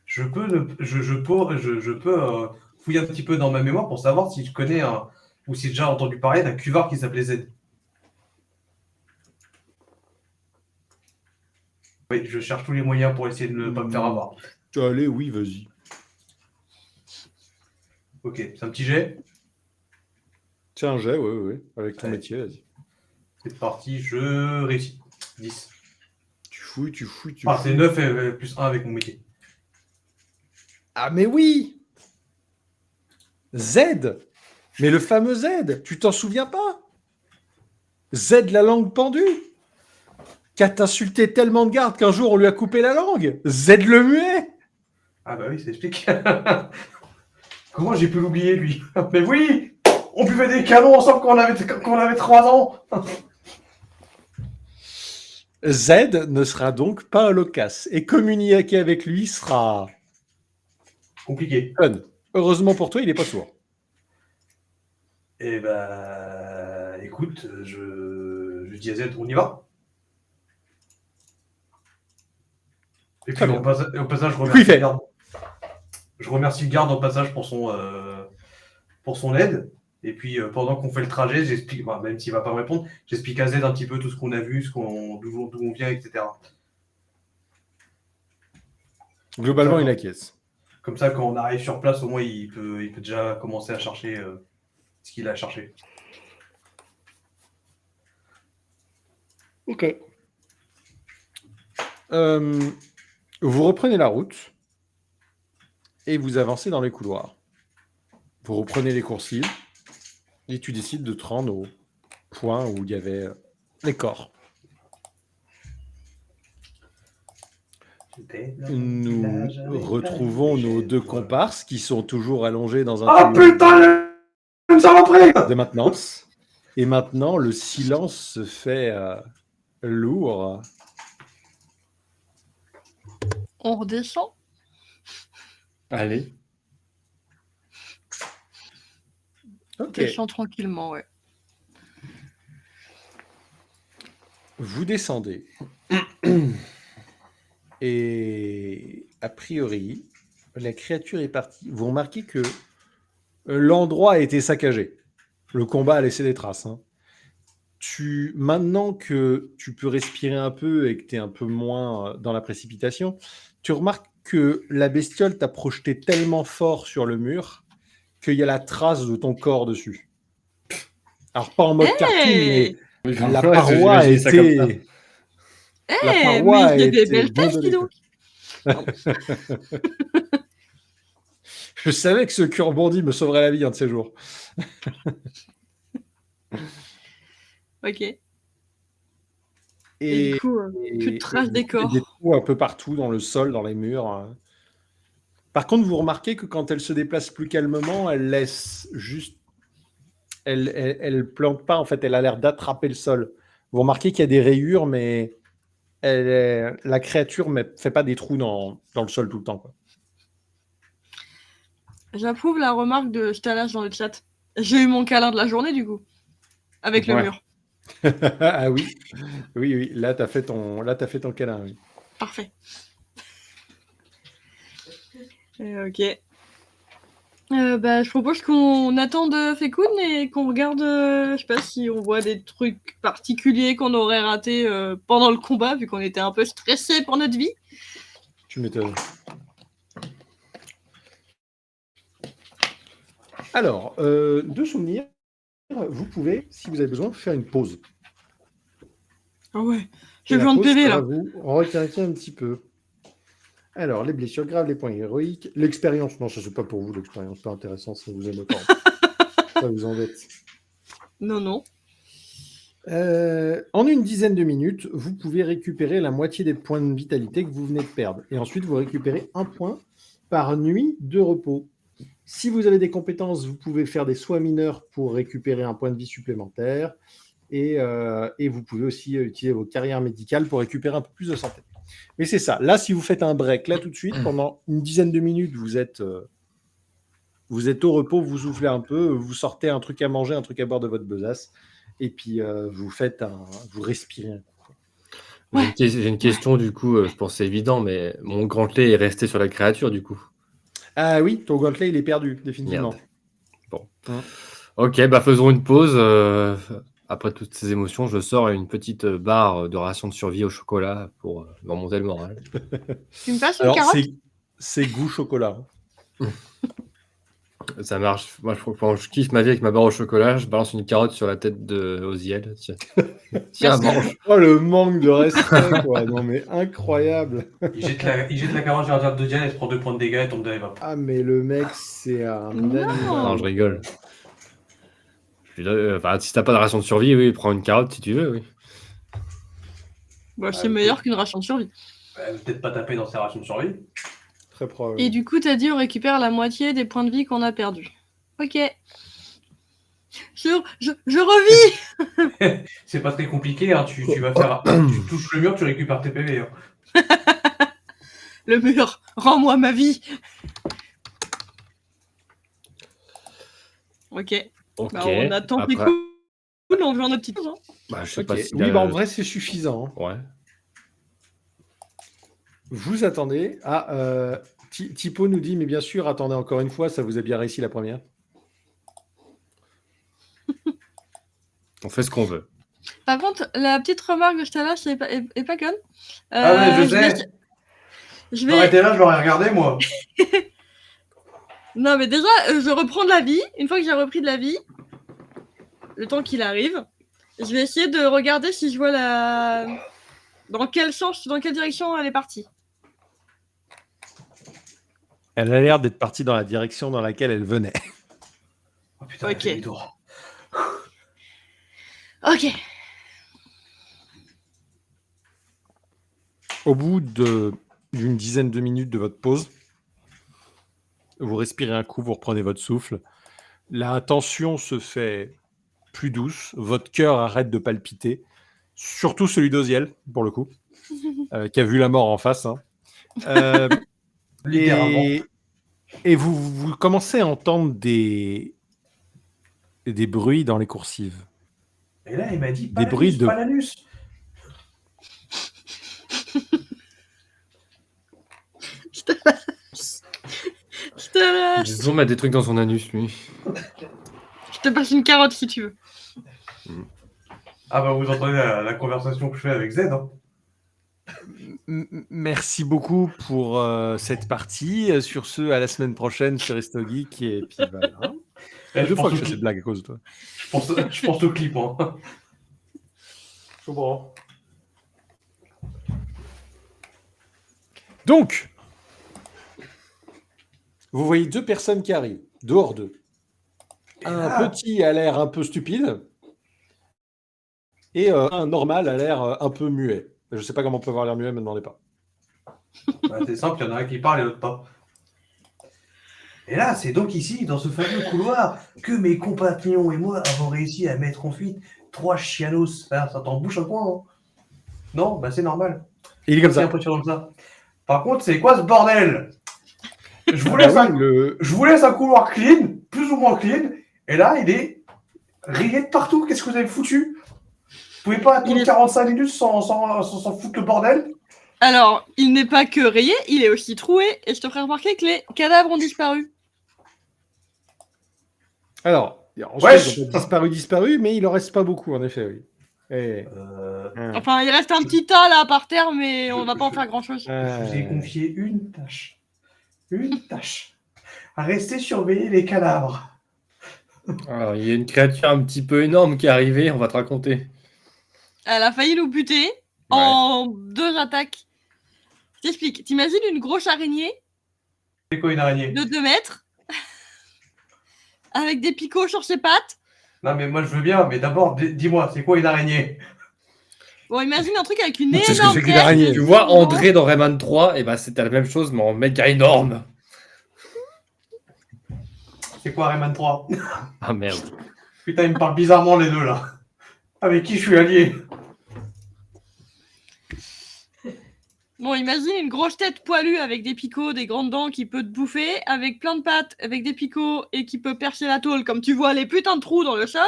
je peux fouiller un petit peu dans ma mémoire pour savoir si je connais ou si j'ai déjà entendu parler d'un cuvard qui s'appelait Z? Oui, je cherche tous les moyens pour essayer de ne pas me faire avoir. Allez, oui, vas-y. Ok, c'est un petit jet. C'est un jet, ouais. Avec ton Ouais. métier, vas-y. C'est parti, je réussis. 10. Tu fouilles. Ah, c'est 9 et plus 1 avec mon métier. Ah, mais oui! Z! Mais le fameux Z, tu t'en souviens pas? Z, la langue pendue, qui a insulté tellement de gardes qu'un jour on lui a coupé la langue. Z le muet. Ah bah oui, ça explique. Comment j'ai pu l'oublier, lui? Mais oui! On buvait des canons ensemble quand on avait 3 ans! Z ne sera donc pas un loquace. Et communiquer avec lui sera Compliqué. fun. Heureusement pour toi, il n'est pas sourd. Eh bah... Écoute, je dis à Z, on y va? Et Très puis bien. au passage, je coup, il remercie fait. le garde. Je remercie le garde au passage pour son aide. Et puis pendant qu'on fait le trajet, j'explique, bah, même s'il va pas me répondre, j'explique à Z un petit peu tout ce qu'on a vu, d'où on vient, etc. Globalement, Ça il va. acquiesce. Comme ça, quand on arrive sur place, au moins, il peut déjà commencer à chercher ce qu'il a cherché. Ok. Vous reprenez la route et vous avancez dans les couloirs. Vous reprenez les coursives et tu décides de te rendre au point où il y avait les corps. Nous retrouvons nos deux comparses qui sont toujours allongés dans un Ah putain, ça va pris de maintenance. Et maintenant, le silence se fait lourd. On redescend. Allez. On Ok. descend tranquillement, ouais. Vous descendez. Et a priori, la créature est partie. Vous remarquez que l'endroit a été saccagé. Le combat a laissé des traces. Hein. Maintenant que tu peux respirer un peu et que tu es un peu moins dans la précipitation, tu remarques que la bestiole t'a projeté tellement fort sur le mur qu'il y a la trace de ton corps dessus. Alors, pas en mode cartoon, mais la paroi a été... La paroi mais a il y a des été belles tasses, dis bombardée. donc. Je savais que ce cul rebondi me sauverait la vie un de ces jours. Ok. Et Et du coup, plus de traces des du coup, il y a corps. des trous un peu partout dans le sol, dans les murs. Par contre, vous remarquez que quand elle se déplace plus calmement, elle laisse juste... Elle plante pas, en fait, elle a l'air d'attraper le sol. Vous remarquez qu'il y a des rayures, mais la créature ne fait pas des trous dans le sol tout le temps. Quoi. J'approuve la remarque de Stalas dans le chat. J'ai eu mon câlin de la journée, du coup. Avec le Ouais. mur. Ah oui, oui. Là, tu as fait ton câlin. Oui. Parfait. Ok. Je propose qu'on attende Fekun et qu'on regarde, je sais pas si on voit des trucs particuliers qu'on aurait ratés pendant le combat, vu qu'on était un peu stressés pour notre vie. Tu m'étonnes. Alors, de souvenirs, vous pouvez, si vous avez besoin, faire une pause. Ah ouais, Et j'ai la besoin de pause, PV ça là. va vous requinquer un petit peu. Alors, les blessures graves, les points héroïques, l'expérience. Non, ça c'est pas pour vous, l'expérience. Pas intéressant, ça vous aime pas. Ça vous embête. Non. En une dizaine de minutes, vous pouvez récupérer la moitié des points de vitalité que vous venez de perdre. Et ensuite, vous récupérez un point par nuit de repos. Si vous avez des compétences, vous pouvez faire des soins mineurs pour récupérer un point de vie supplémentaire. Et vous pouvez aussi utiliser vos carrières médicales pour récupérer un peu plus de santé. Mais c'est ça. Là, si vous faites un break, là tout de suite, pendant une dizaine de minutes, vous êtes au repos, vous soufflez un peu, vous sortez un truc à manger, un truc à boire de votre besace, et puis vous respirez. Ouais. J'ai une question, du coup, je pense que c'est évident, mais mon gantelet est resté sur la créature, du coup. Ah oui, ton gantelet, il est perdu, définitivement. Merde. Bon. Hein. Ok, faisons une pause. Après toutes ces émotions, je sors une petite barre de ration de survie au chocolat pour me remonter le moral. Tu me passes une Alors, carotte? c'est goût chocolat. Ça marche. Moi, quand je kiffe ma vie avec ma barre au chocolat, je balance une carotte sur la tête de Oziel. Tiens, mange. Oh, le manque de respect, quoi. Non, mais incroyable. Il jette la carotte sur la tête de Diane, elle se prend 2 points de dégâts et tombe dans les vapes. Ah, mais le mec, c'est un Non. animal. Non, je rigole. Si t'as pas de ration de survie, oui, prends une carotte si tu veux, oui. C'est meilleur qu'une ration de survie. Elle va peut-être pas taper dans ses rations de survie. Très probable. Et du coup, t'as dit on récupère la moitié des points de vie qu'on a perdus. Ok. Je revis. C'est pas très compliqué, hein. Tu vas faire. Tu touches le mur, tu récupères tes PV. Hein. Le mur, rends-moi ma vie. Ok. Ok. On attend Après- Fekun, on veut notre petite pause. Hein. Je sais Ok. pas si. Oui, en vrai, c'est suffisant. Hein. Ouais. Vous attendez. Ah, Tipo nous dit, mais bien sûr, attendez encore une fois, ça vous a bien réussi la première. On fait ce qu'on veut. Par contre, la petite remarque de Stalas est pas conne. Ah ouais, je l'ai- sais. Je J'aurais vais... été là, je l'aurais regardé, moi. Non, mais déjà, je reprends de la vie. Une fois que j'ai repris de la vie, le temps qu'il arrive, je vais essayer de regarder si je vois la... Dans quel sens, dans quelle direction elle est partie. Elle a l'air d'être partie dans la direction dans laquelle elle venait. Oh putain, Ok. elle fait demi-tour. Ok. Au bout d'une dizaine de minutes de votre pause, vous respirez un coup, vous reprenez votre souffle. La tension se fait plus douce, votre cœur arrête de palpiter, surtout celui d'Oziel, pour le coup, qui a vu la mort en face. Hein. Littéralement. Et vous commencez à entendre des bruits dans les coursives. Et là, il m'a dit Des bruits de- pas l'anus. Je te laisse. Jason met des trucs dans son anus, lui. Je te passe une carotte si tu veux. Ah bah vous entendez la conversation que je fais avec Z. Hein. Merci beaucoup pour cette partie. Sur ce, à la semaine prochaine sur Resto Geek. Et puis voilà. Eh, Deux fois que je au fais cette clip. blague à cause de toi. Je pense au clip. Hein. Je comprends. Donc, vous voyez deux personnes qui arrivent, dehors d'eux. Un petit a l'air un peu stupide et un normal a l'air un peu muet. Je ne sais pas comment on peut avoir l'air muet, me demandez pas. Bah, c'est simple, il y en a un qui parle et l'autre pas. Et là, c'est donc ici, dans ce fameux couloir, que mes compagnons et moi avons réussi à mettre en fuite 3 chianos. Ça t'en bouche un coin, hein. Non, bah c'est normal. Et il est comme C'est ça. impressionnant que ça. Par contre, c'est quoi ce bordel? Je vous laisse, Ah oui, je vous laisse un couloir clean, plus ou moins clean, et là, il est rayé de partout. Qu'est-ce que vous avez foutu? Vous pouvez pas attendre 45 minutes sans foutre le bordel? Alors, il n'est pas que rayé, il est aussi troué, et je te ferai remarquer que les cadavres ont disparu. Alors, Wesh, ils ont disparu, mais il en reste pas beaucoup, en effet, oui. Enfin, il reste un petit tas là par terre, mais on va pas en faire grand chose. Je vous ai confié une tâche. Une tâche. À rester surveiller les cadavres. Alors, il y a une créature un petit peu énorme qui est arrivée, on va te raconter. Elle a failli nous buter en 2 attaques. Je t'explique. T'imagines une grosse araignée C'est quoi une araignée? de 2 mètres avec des picots sur ses pattes. Non mais moi je veux bien, mais d'abord dis-moi, c'est quoi une araignée? Bon, imagine un truc avec une C'est ce que énorme c'est qu'une tête. araignée. Tu vois André dans Rayman 3, et bah c'était la même chose, mais en méga énorme. C'est quoi Rayman 3? Ah merde. Putain, ils me parlent bizarrement les deux là. Avec qui je suis allié? Bon, imagine une grosse tête poilue avec des picots, des grandes dents qui peut te bouffer, avec plein de pattes, avec des picots et qui peut percer la tôle, comme tu vois les putains de trous dans le sol.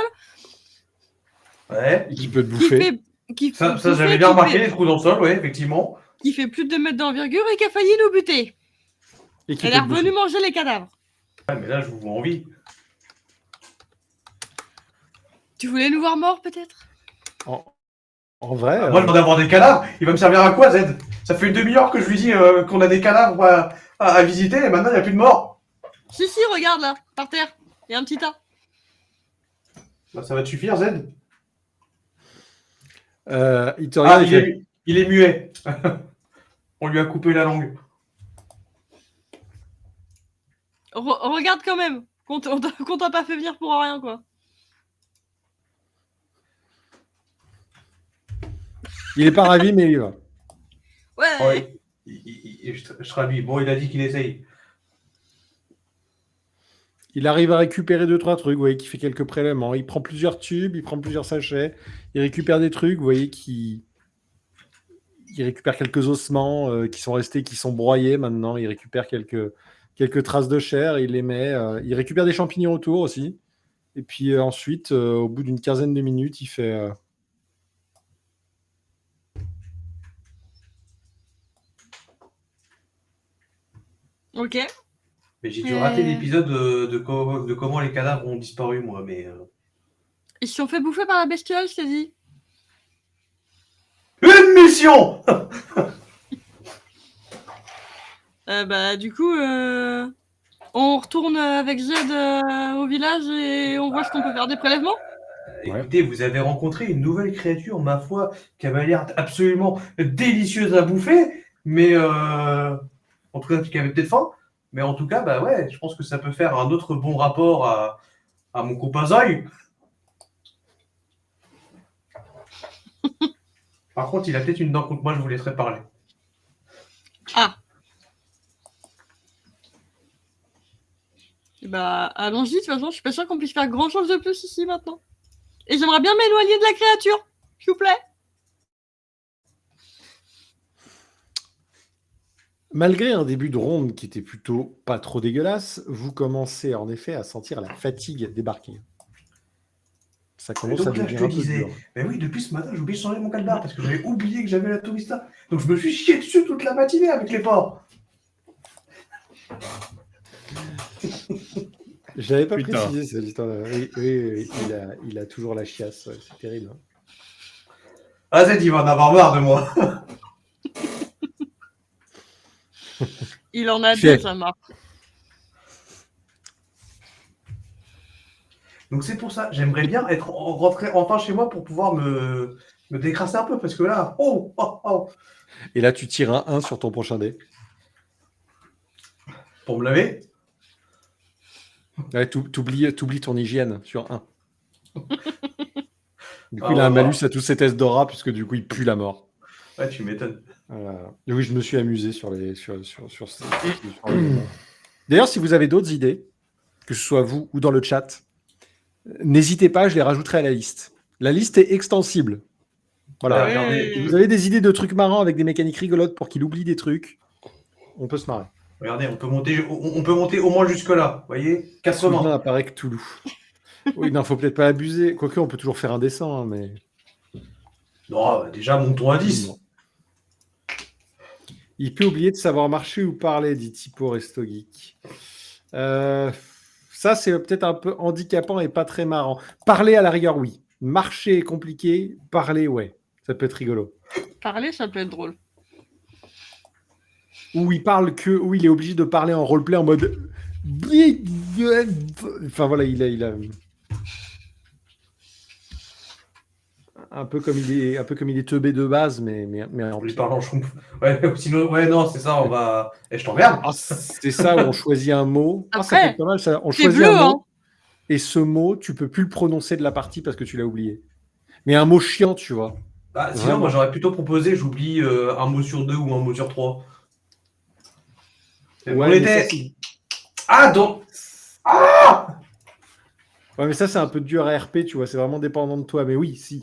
Ouais. Qui peut te Qui bouffer. fait, qui Ça fait- j'avais qui bien remarqué, fait- les trous dans le sol, ouais, effectivement. Qui fait plus de 2 mètres d'envergure et qui a failli nous buter. Et qui Elle peut est te bouffer. revenue manger les cadavres. Ouais, mais là je vous vois en vie. Tu voulais nous voir morts, peut-être? En vrai, Moi je demande d'avoir des cadavres, il va me servir à quoi Z? Ça fait une demi-heure que je lui dis qu'on a des cadavres à visiter et maintenant il n'y a plus de morts. Si, regarde là, par terre. Il y a un petit tas. Bah, ça va te suffire Z? il te regarde, Ah, il fait, il est muet. On lui a coupé la langue. Regarde quand même. Qu'on t'a pas fait venir pour rien, quoi. il est pas ravi, mais il y va. Ouais. Ouais. Je serai lui. Bon, il a dit qu'il essaye. Il arrive à récupérer 2-3 trucs, vous voyez, qui fait quelques prélèvements. Il prend plusieurs tubes, il prend plusieurs sachets, il récupère des trucs, vous voyez, il récupère quelques ossements qui sont restés, qui sont broyés maintenant. Il récupère quelques traces de chair, il les met. Il récupère des champignons autour aussi. Et puis ensuite, au bout d'une quinzaine de minutes, il fait... Ok. Mais j'ai dû rater l'épisode de comment les cadavres ont disparu, moi. Mais Ils se sont fait bouffer par la bestiole, je t'ai dit. une mission. Du coup, on retourne avec Jed au village et on voit ce qu'on peut faire des prélèvements. Ouais. Écoutez, vous avez rencontré une nouvelle créature, ma foi, qui avait l'air absolument délicieuse à bouffer, mais en tout cas, qui avait peut-être faim. Mais en tout cas, bah ouais, je pense que ça peut faire un autre bon rapport à mon copain Zoï. Par contre, il a peut-être une dent contre moi, je vous laisserai parler. Ah. Allons-y, de toute façon, je suis pas sûre qu'on puisse faire grand-chose de plus ici maintenant. Et j'aimerais bien m'éloigner de la créature, s'il vous plaît. Malgré un début de ronde qui était plutôt pas trop dégueulasse, vous commencez en effet à sentir la fatigue débarquer. Ça Et commence à donc là, je devenir te un peu disais, dur. mais oui, depuis ce matin, j'ai oublié de changer mon calbar parce que j'avais oublié que j'avais la tourista. Donc je me suis chié dessus toute la matinée avec les porcs. Je l'avais pas Putain. précisé cette histoire-là. Oui, il a toujours la chiasse, ouais, c'est terrible. Hein. Ah, c'est il va en avoir marre de moi. Il en a Chef. deux, ça marche. Donc c'est pour ça, j'aimerais bien rentrer enfin chez moi pour pouvoir me décrasser un peu parce que là, oh, Et là, tu tires un 1 sur ton prochain dé. pour me laver. Ouais, t'oublies ton hygiène sur 1. Du coup, Ah, il a un on va malus à tous ces tests d'aura, puisque du coup, il pue la mort. Ouais, tu m'étonnes. Et oui, je me suis amusé sur les. sur les- D'ailleurs, si vous avez d'autres idées, que ce soit vous ou dans le chat, n'hésitez pas, je les rajouterai à la liste. La liste est extensible. Voilà. Ouais, regardez. Si vous avez des idées de trucs marrants avec des mécaniques rigolotes pour qu'il oublie des trucs, on peut se marrer. Regardez, on peut monter au moins jusque-là, vous voyez 80. Soudain apparaît Cthulhu. Oui, non, faut peut-être pas abuser. Quoique, on peut toujours faire un dessin, hein, mais. Non, déjà, montons à 10. Non. Il peut oublier de savoir marcher ou parler, dit Tipo Resto Geek. Ça, c'est peut-être un peu handicapant et pas très marrant. Parler, à la rigueur, oui. Marcher est compliqué. Parler, ouais. Ça peut être rigolo. Parler, ça peut être drôle. Où il parle que... Où il est obligé de parler en roleplay en mode... Enfin, voilà, il a... Un peu comme il est teubé de base, mais en On lui pire. parle en schtroumpf. Ouais, sinon, ouais, non, c'est ça, on va. Et je t'emmerde. Ah, c'est ça où on choisit un mot. Ah, ça peut Après, être pas mal, ça. On c'est choisit bleu, un mot, hein. et ce mot, tu peux plus le prononcer de la partie parce que tu l'as oublié. Mais un mot chiant, tu vois. Bah, sinon, Vraiment. moi, j'aurais plutôt proposé, j'oublie un mot sur 2 ou un mot sur 3. Ouais, on mais était. ça, c'est- Ah, donc. Ouais, mais ça, c'est un peu dur à RP, tu vois. C'est vraiment dépendant de toi. Mais oui, si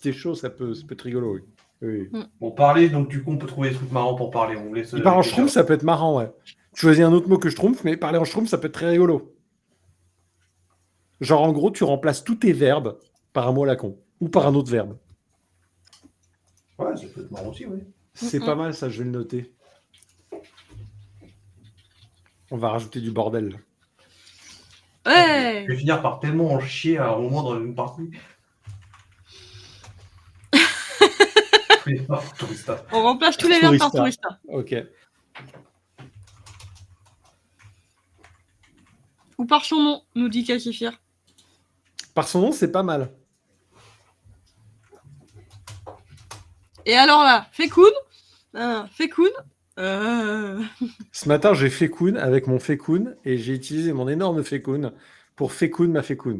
t'es chaud, ça peut être rigolo, oui. Oui. Bon, parler, donc du coup, on peut trouver des trucs marrants pour parler. On laisse. Il parle en réfléchir. schtroumpf, ça peut être marrant, ouais. Tu choisis un autre mot que schtroumpf, mais parler en schtroumpf, ça peut être très rigolo. Genre, en gros, tu remplaces tous tes verbes par un mot à la con. Ou par un autre verbe. Ouais, ça peut être marrant aussi, oui. C'est pas mal, ça, je vais le noter. On va rajouter du bordel. Ouais. Je vais finir par tellement en chier à un moment dans une partie. Tourista. On remplace tous les verbes par Tourista. tourista. Ok. Ou par son nom, nous dit Cassifir. Par son nom, c'est pas mal. Et alors là, Fekun. Fekun. Ce matin, j'ai Fekun avec mon Fekun et j'ai utilisé mon énorme Fekun pour Fekun ma Fekun.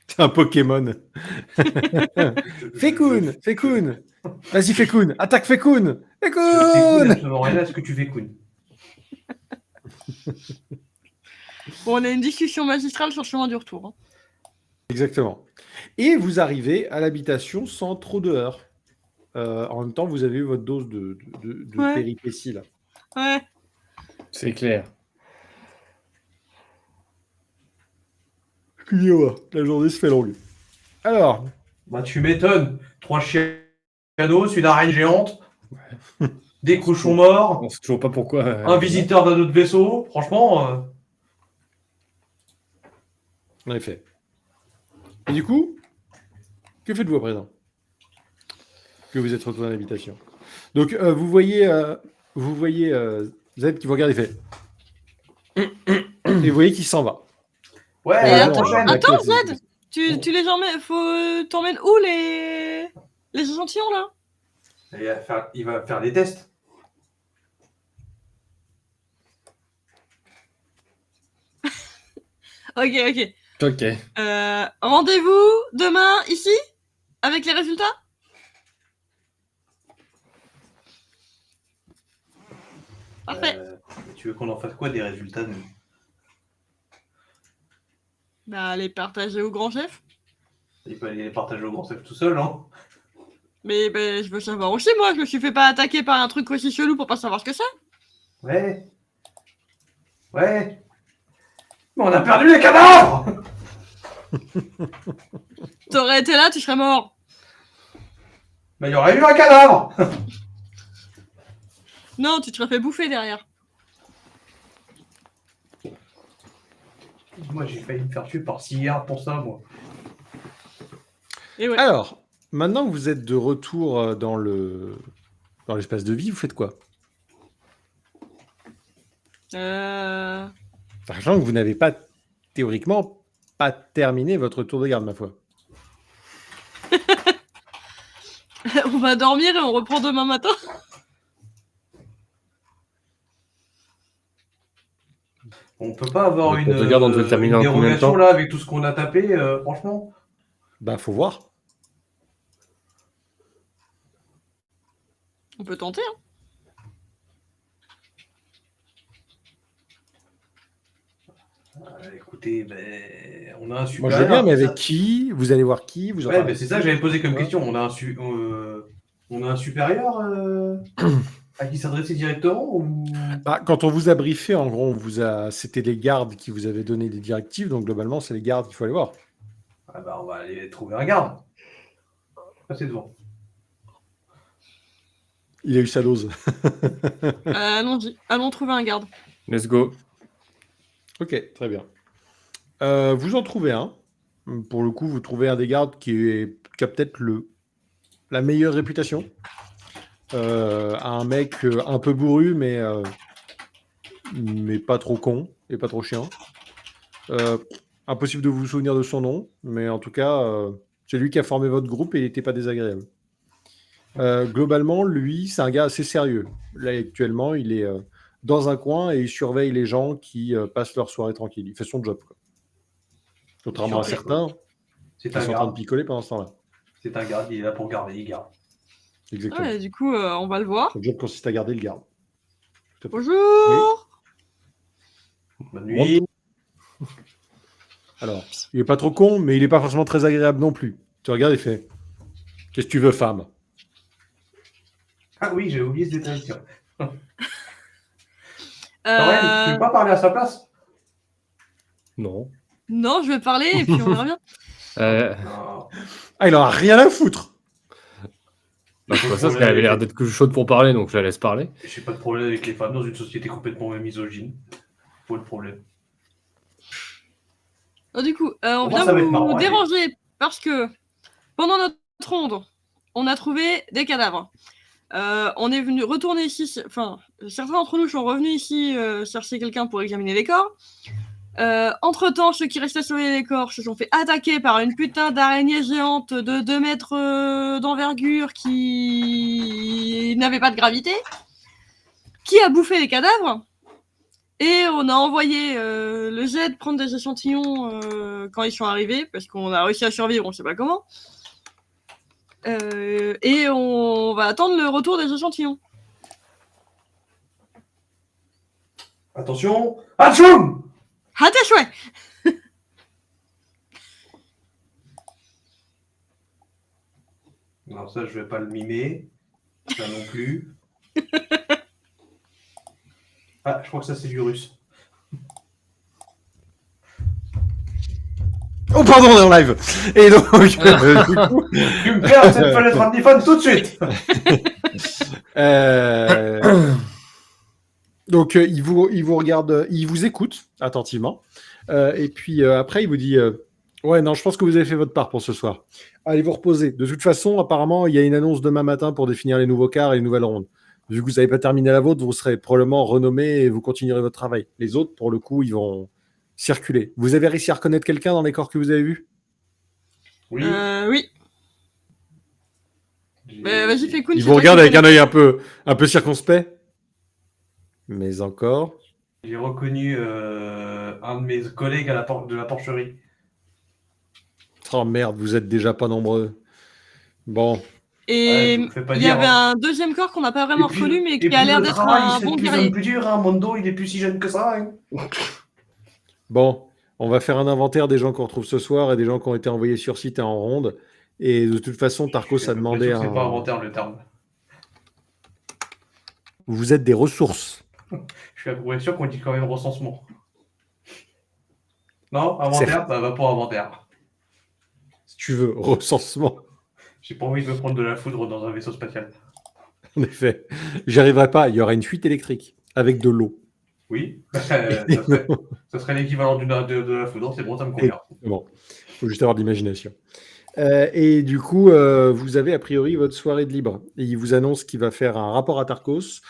C'est un Pokémon. Fekun, Fekun. Vas-y, Fekun. Attaque Fekun. Je fais cool, Fekun. absolument rien à ce que tu fais cool. Bon, on a une discussion magistrale sur le chemin du retour. Hein. Exactement. Et vous arrivez à l'habitation sans trop de heurts. En même temps, vous avez eu votre dose de Ouais. péripéties là. Ouais. C'est clair. Excusez-moi, la journée se fait longue. Alors, Bah, tu m'étonnes. 3 chianos, une araignée géante, des cochons morts, On sait toujours pas pourquoi. un visiteur d'un autre vaisseau. Franchement, en effet. Et du coup, que faites-vous à présent que vous êtes retourné à l'habitation? Donc, vous voyez Z qui vous regarde et fait. Et vous voyez qu'il s'en va. Ouais, Et la attends, prochaine. attends, Z, tu les emmènes, t'emmènes où les échantillons là? Il va faire des tests. Ok. Ok. Rendez-vous demain ici avec les résultats. Parfait. Tu veux qu'on en fasse quoi des résultats, nous? Bah, les partager au grand chef. Il peut aller les partager au grand chef tout seul, hein? Mais je veux savoir aussi, moi, je me suis fait pas attaquer par un truc aussi chelou pour pas savoir ce que c'est. Ouais. Mais on a perdu les cadavres! T'aurais été là, tu serais mort. Mais il y aurait eu un cadavre! Non, tu te serais fait bouffer derrière. Moi, j'ai failli me faire tuer par Sillard pour ça, moi. Et ouais. Alors, maintenant que vous êtes de retour dans l'espace de vie, vous faites quoi? Sachant que vous n'avez pas, théoriquement, pas terminé votre tour de garde, ma foi. On va dormir et on reprend demain matin. On peut pas avoir Le une, tour de garde, on devait le terminer une en combien de dérogation temps là avec tout ce qu'on a tapé, franchement. Bah, faut voir. On peut tenter, hein. Écoutez, on a un super. Moi, je veux bien, mais avec qui? Vous allez voir qui? Vous en Ouais, parlez c'est ça que j'avais posé comme Ouais. question. On a un supérieur à qui s'adresser directement ou... Bah, quand on vous a briefé, en gros, c'était les gardes qui vous avaient donné des directives, donc globalement, c'est les gardes qu'il faut aller voir. Ah bah, on va aller trouver un garde. Passez devant. Il a eu sa dose. Allons trouver un garde. Let's go. Ok, très bien. Vous en trouvez un. Pour le coup, vous trouvez un des gardes qui a peut-être la meilleure réputation. Un mec un peu bourru, mais pas trop con et pas trop chiant. Impossible de vous souvenir de son nom, mais en tout cas, c'est lui qui a formé votre groupe et il n'était pas désagréable. Globalement, lui, c'est un gars assez sérieux. Là, actuellement, il est dans un coin et il surveille les gens qui passent leur soirée tranquille. Il fait son job, quoi. Contrairement à Surveille, certains C'est qui un sont en train de garde. picoler pendant ce temps-là. C'est un garde, il est là pour garder, il garde. Exactement. Ouais, du coup, on va le voir. Son job consiste à garder le garde. Tout à fait. Bonjour. Bonne nuit. Alors, il est pas trop con, mais il est pas forcément très agréable non plus. Tu regardes et fait « Qu'est-ce que tu veux, femme ?» Ah oui, j'ai oublié ce détail. Tiens. Laurel, tu veux pas parler à sa place? Non. Non, je vais parler et puis on verra bien. Non. Ah, il en a rien à foutre. Bah, c'est pas ça, parce qu'elle avait l'air d'être que chaude pour parler, donc je la laisse parler. J'ai pas de problème avec les femmes dans une société complètement misogyne. Pas de problème. Du coup, on Moi, vient ça va être marrant, vous allez. déranger parce que pendant notre ronde, on a trouvé des cadavres. On est venu retourner ici, enfin, certains d'entre nous sont revenus ici chercher quelqu'un pour examiner les corps. Entre-temps, ceux qui restaient sur les corps se sont fait attaquer par une putain d'araignée géante de 2 mètres d'envergure qui n'avait pas de gravité, qui a bouffé les cadavres. Et on a envoyé le jet prendre des échantillons quand ils sont arrivés, parce qu'on a réussi à survivre, on sait pas comment. Et on va attendre le retour des échantillons. Attention. Atchoum! Ah, t'es chouette! Alors ça, je vais pas le mimer. Ça non plus. Ah, je crois que ça, c'est du russe. Oh, pardon, on est en live. Et donc, du coup, Tu me perds cette fenêtre Omniphone tout de suite. donc, il vous regarde, il vous écoute attentivement. Et puis après, il vous dit Ouais, non, je pense que vous avez fait votre part pour ce soir. Allez vous reposer. De toute façon, apparemment, il y a une annonce demain matin pour définir les nouveaux quarts et les nouvelles rondes. Vu que vous n'avez pas terminé la vôtre, vous serez probablement renommé et vous continuerez votre travail. Les autres, pour le coup, ils vont circuler. Vous avez réussi à reconnaître quelqu'un dans les corps que vous avez vus? Oui. Oui. Bah, vas-y, fais Koun. Ils vous regardent avec un œil un peu circonspect. Mais encore. J'ai reconnu un de mes collègues à de la porcherie. Oh merde, vous êtes déjà pas nombreux. Bon. Et je vous fais pas il y dire, avait hein. un deuxième corps qu'on n'a pas vraiment Et puis- reconnu, mais et qui puis a l'air le d'être travail, un c'est bon de plus en guerrier. plus dur, hein. Mon dos, il est plus si jeune que ça. Hein. Bon, on va faire un inventaire des gens qu'on retrouve ce soir et des gens qui ont été envoyés sur site et en ronde. Et de toute façon, Tarkos J'ai a à peu près demandé sûr que c'est pas un... inventaire le terme. Vous êtes des ressources. Je suis à peu près sûr qu'on dit quand même recensement. Non, inventaire, ça va pour inventaire. Si tu veux, recensement. J'ai pas envie de me prendre de la foudre dans un vaisseau spatial. En effet, j'y arriverai pas. Il y aura une fuite électrique avec de l'eau. Oui, ça serait l'équivalent de la foudre, c'est bon, ça me convient. Bon, faut juste avoir de l'imagination. Et du coup, vous avez a priori votre soirée de libre. Et il vous annonce qu'il va faire un rapport à Tarkos,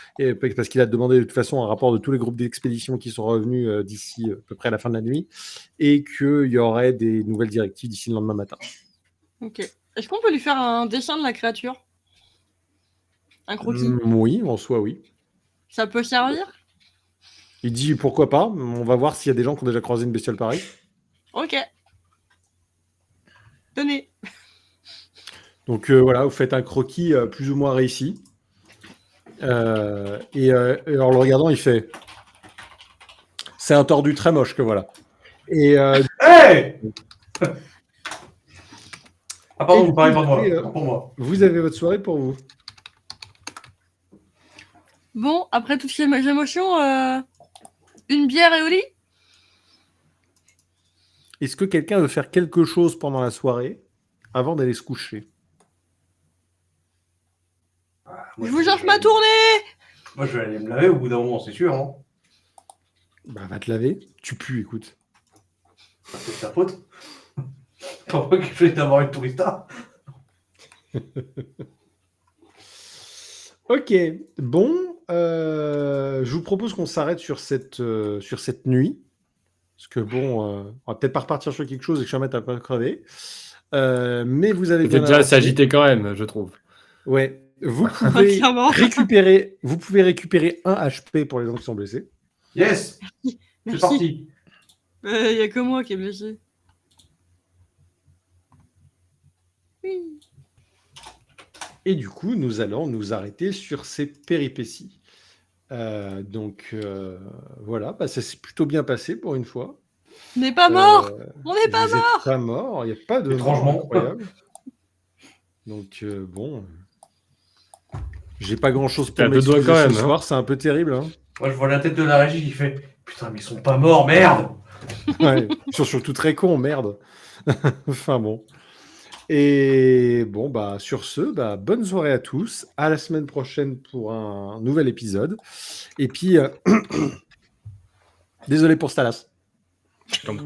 parce qu'il a demandé de toute façon un rapport de tous les groupes d'expédition qui sont revenus d'ici à peu près à la fin de la nuit, et qu'il y aurait des nouvelles directives d'ici le lendemain matin. Ok. Est-ce qu'on peut lui faire un dessin de la créature? Un croquis? Oui, en soi, oui. Ça peut servir? Il dit pourquoi pas. On va voir s'il y a des gens qui ont déjà croisé une bestiole pareille. Ok. Tenez. Donc voilà, vous faites un croquis plus ou moins réussi. Et en le regardant, il fait... C'est un tordu très moche que voilà. Et Hey Ah pardon, Et vous parlez du pas de coup, moi, pour moi. vous avez votre soirée pour vous. Bon, après toutes ces émotions, une bière et au lit? Est-ce que quelqu'un veut faire quelque chose pendant la soirée avant d'aller se coucher? Moi, Je vous offre ma tournée! Moi, je vais aller me laver au bout d'un moment, c'est sûr. Hein. Bah, va te laver. Tu pues, écoute. C'est ta faute. T'en vois que je vais d'avoir une tourista. Ok, bon. Je vous propose qu'on s'arrête sur cette nuit. Parce que bon, on va peut-être pas repartir sur quelque chose et que je vais mettre un peu crevé. Mais vous avez C'était bien déjà avancé. s'agiter quand même, je trouve. Ouais. Vous pouvez Clairement. récupérer un HP pour les gens qui sont blessés. Yes, c'est Merci. parti. Il y a que moi qui est blessé. Oui. Et du coup, nous allons nous arrêter sur ces péripéties. Donc voilà, bah, ça s'est plutôt bien passé pour une fois. On n'est pas mort! On n'est pas Vous êtes mort! pas mort, il n'y a pas de mort Étrangement. incroyable. Donc bon, j'ai pas grand chose T'as pour un peu de doigts m'excuser quand ce même, hein. soir, c'est un peu terrible. Hein. Moi, je vois la tête de la régie qui fait putain, mais ils sont pas morts, merde. Ouais, ils sont surtout très cons, merde. Enfin bon. Et bon, bah sur ce, bah, bonne soirée à tous. À la semaine prochaine pour un nouvel épisode. Et puis, désolé pour Stalas. Donc,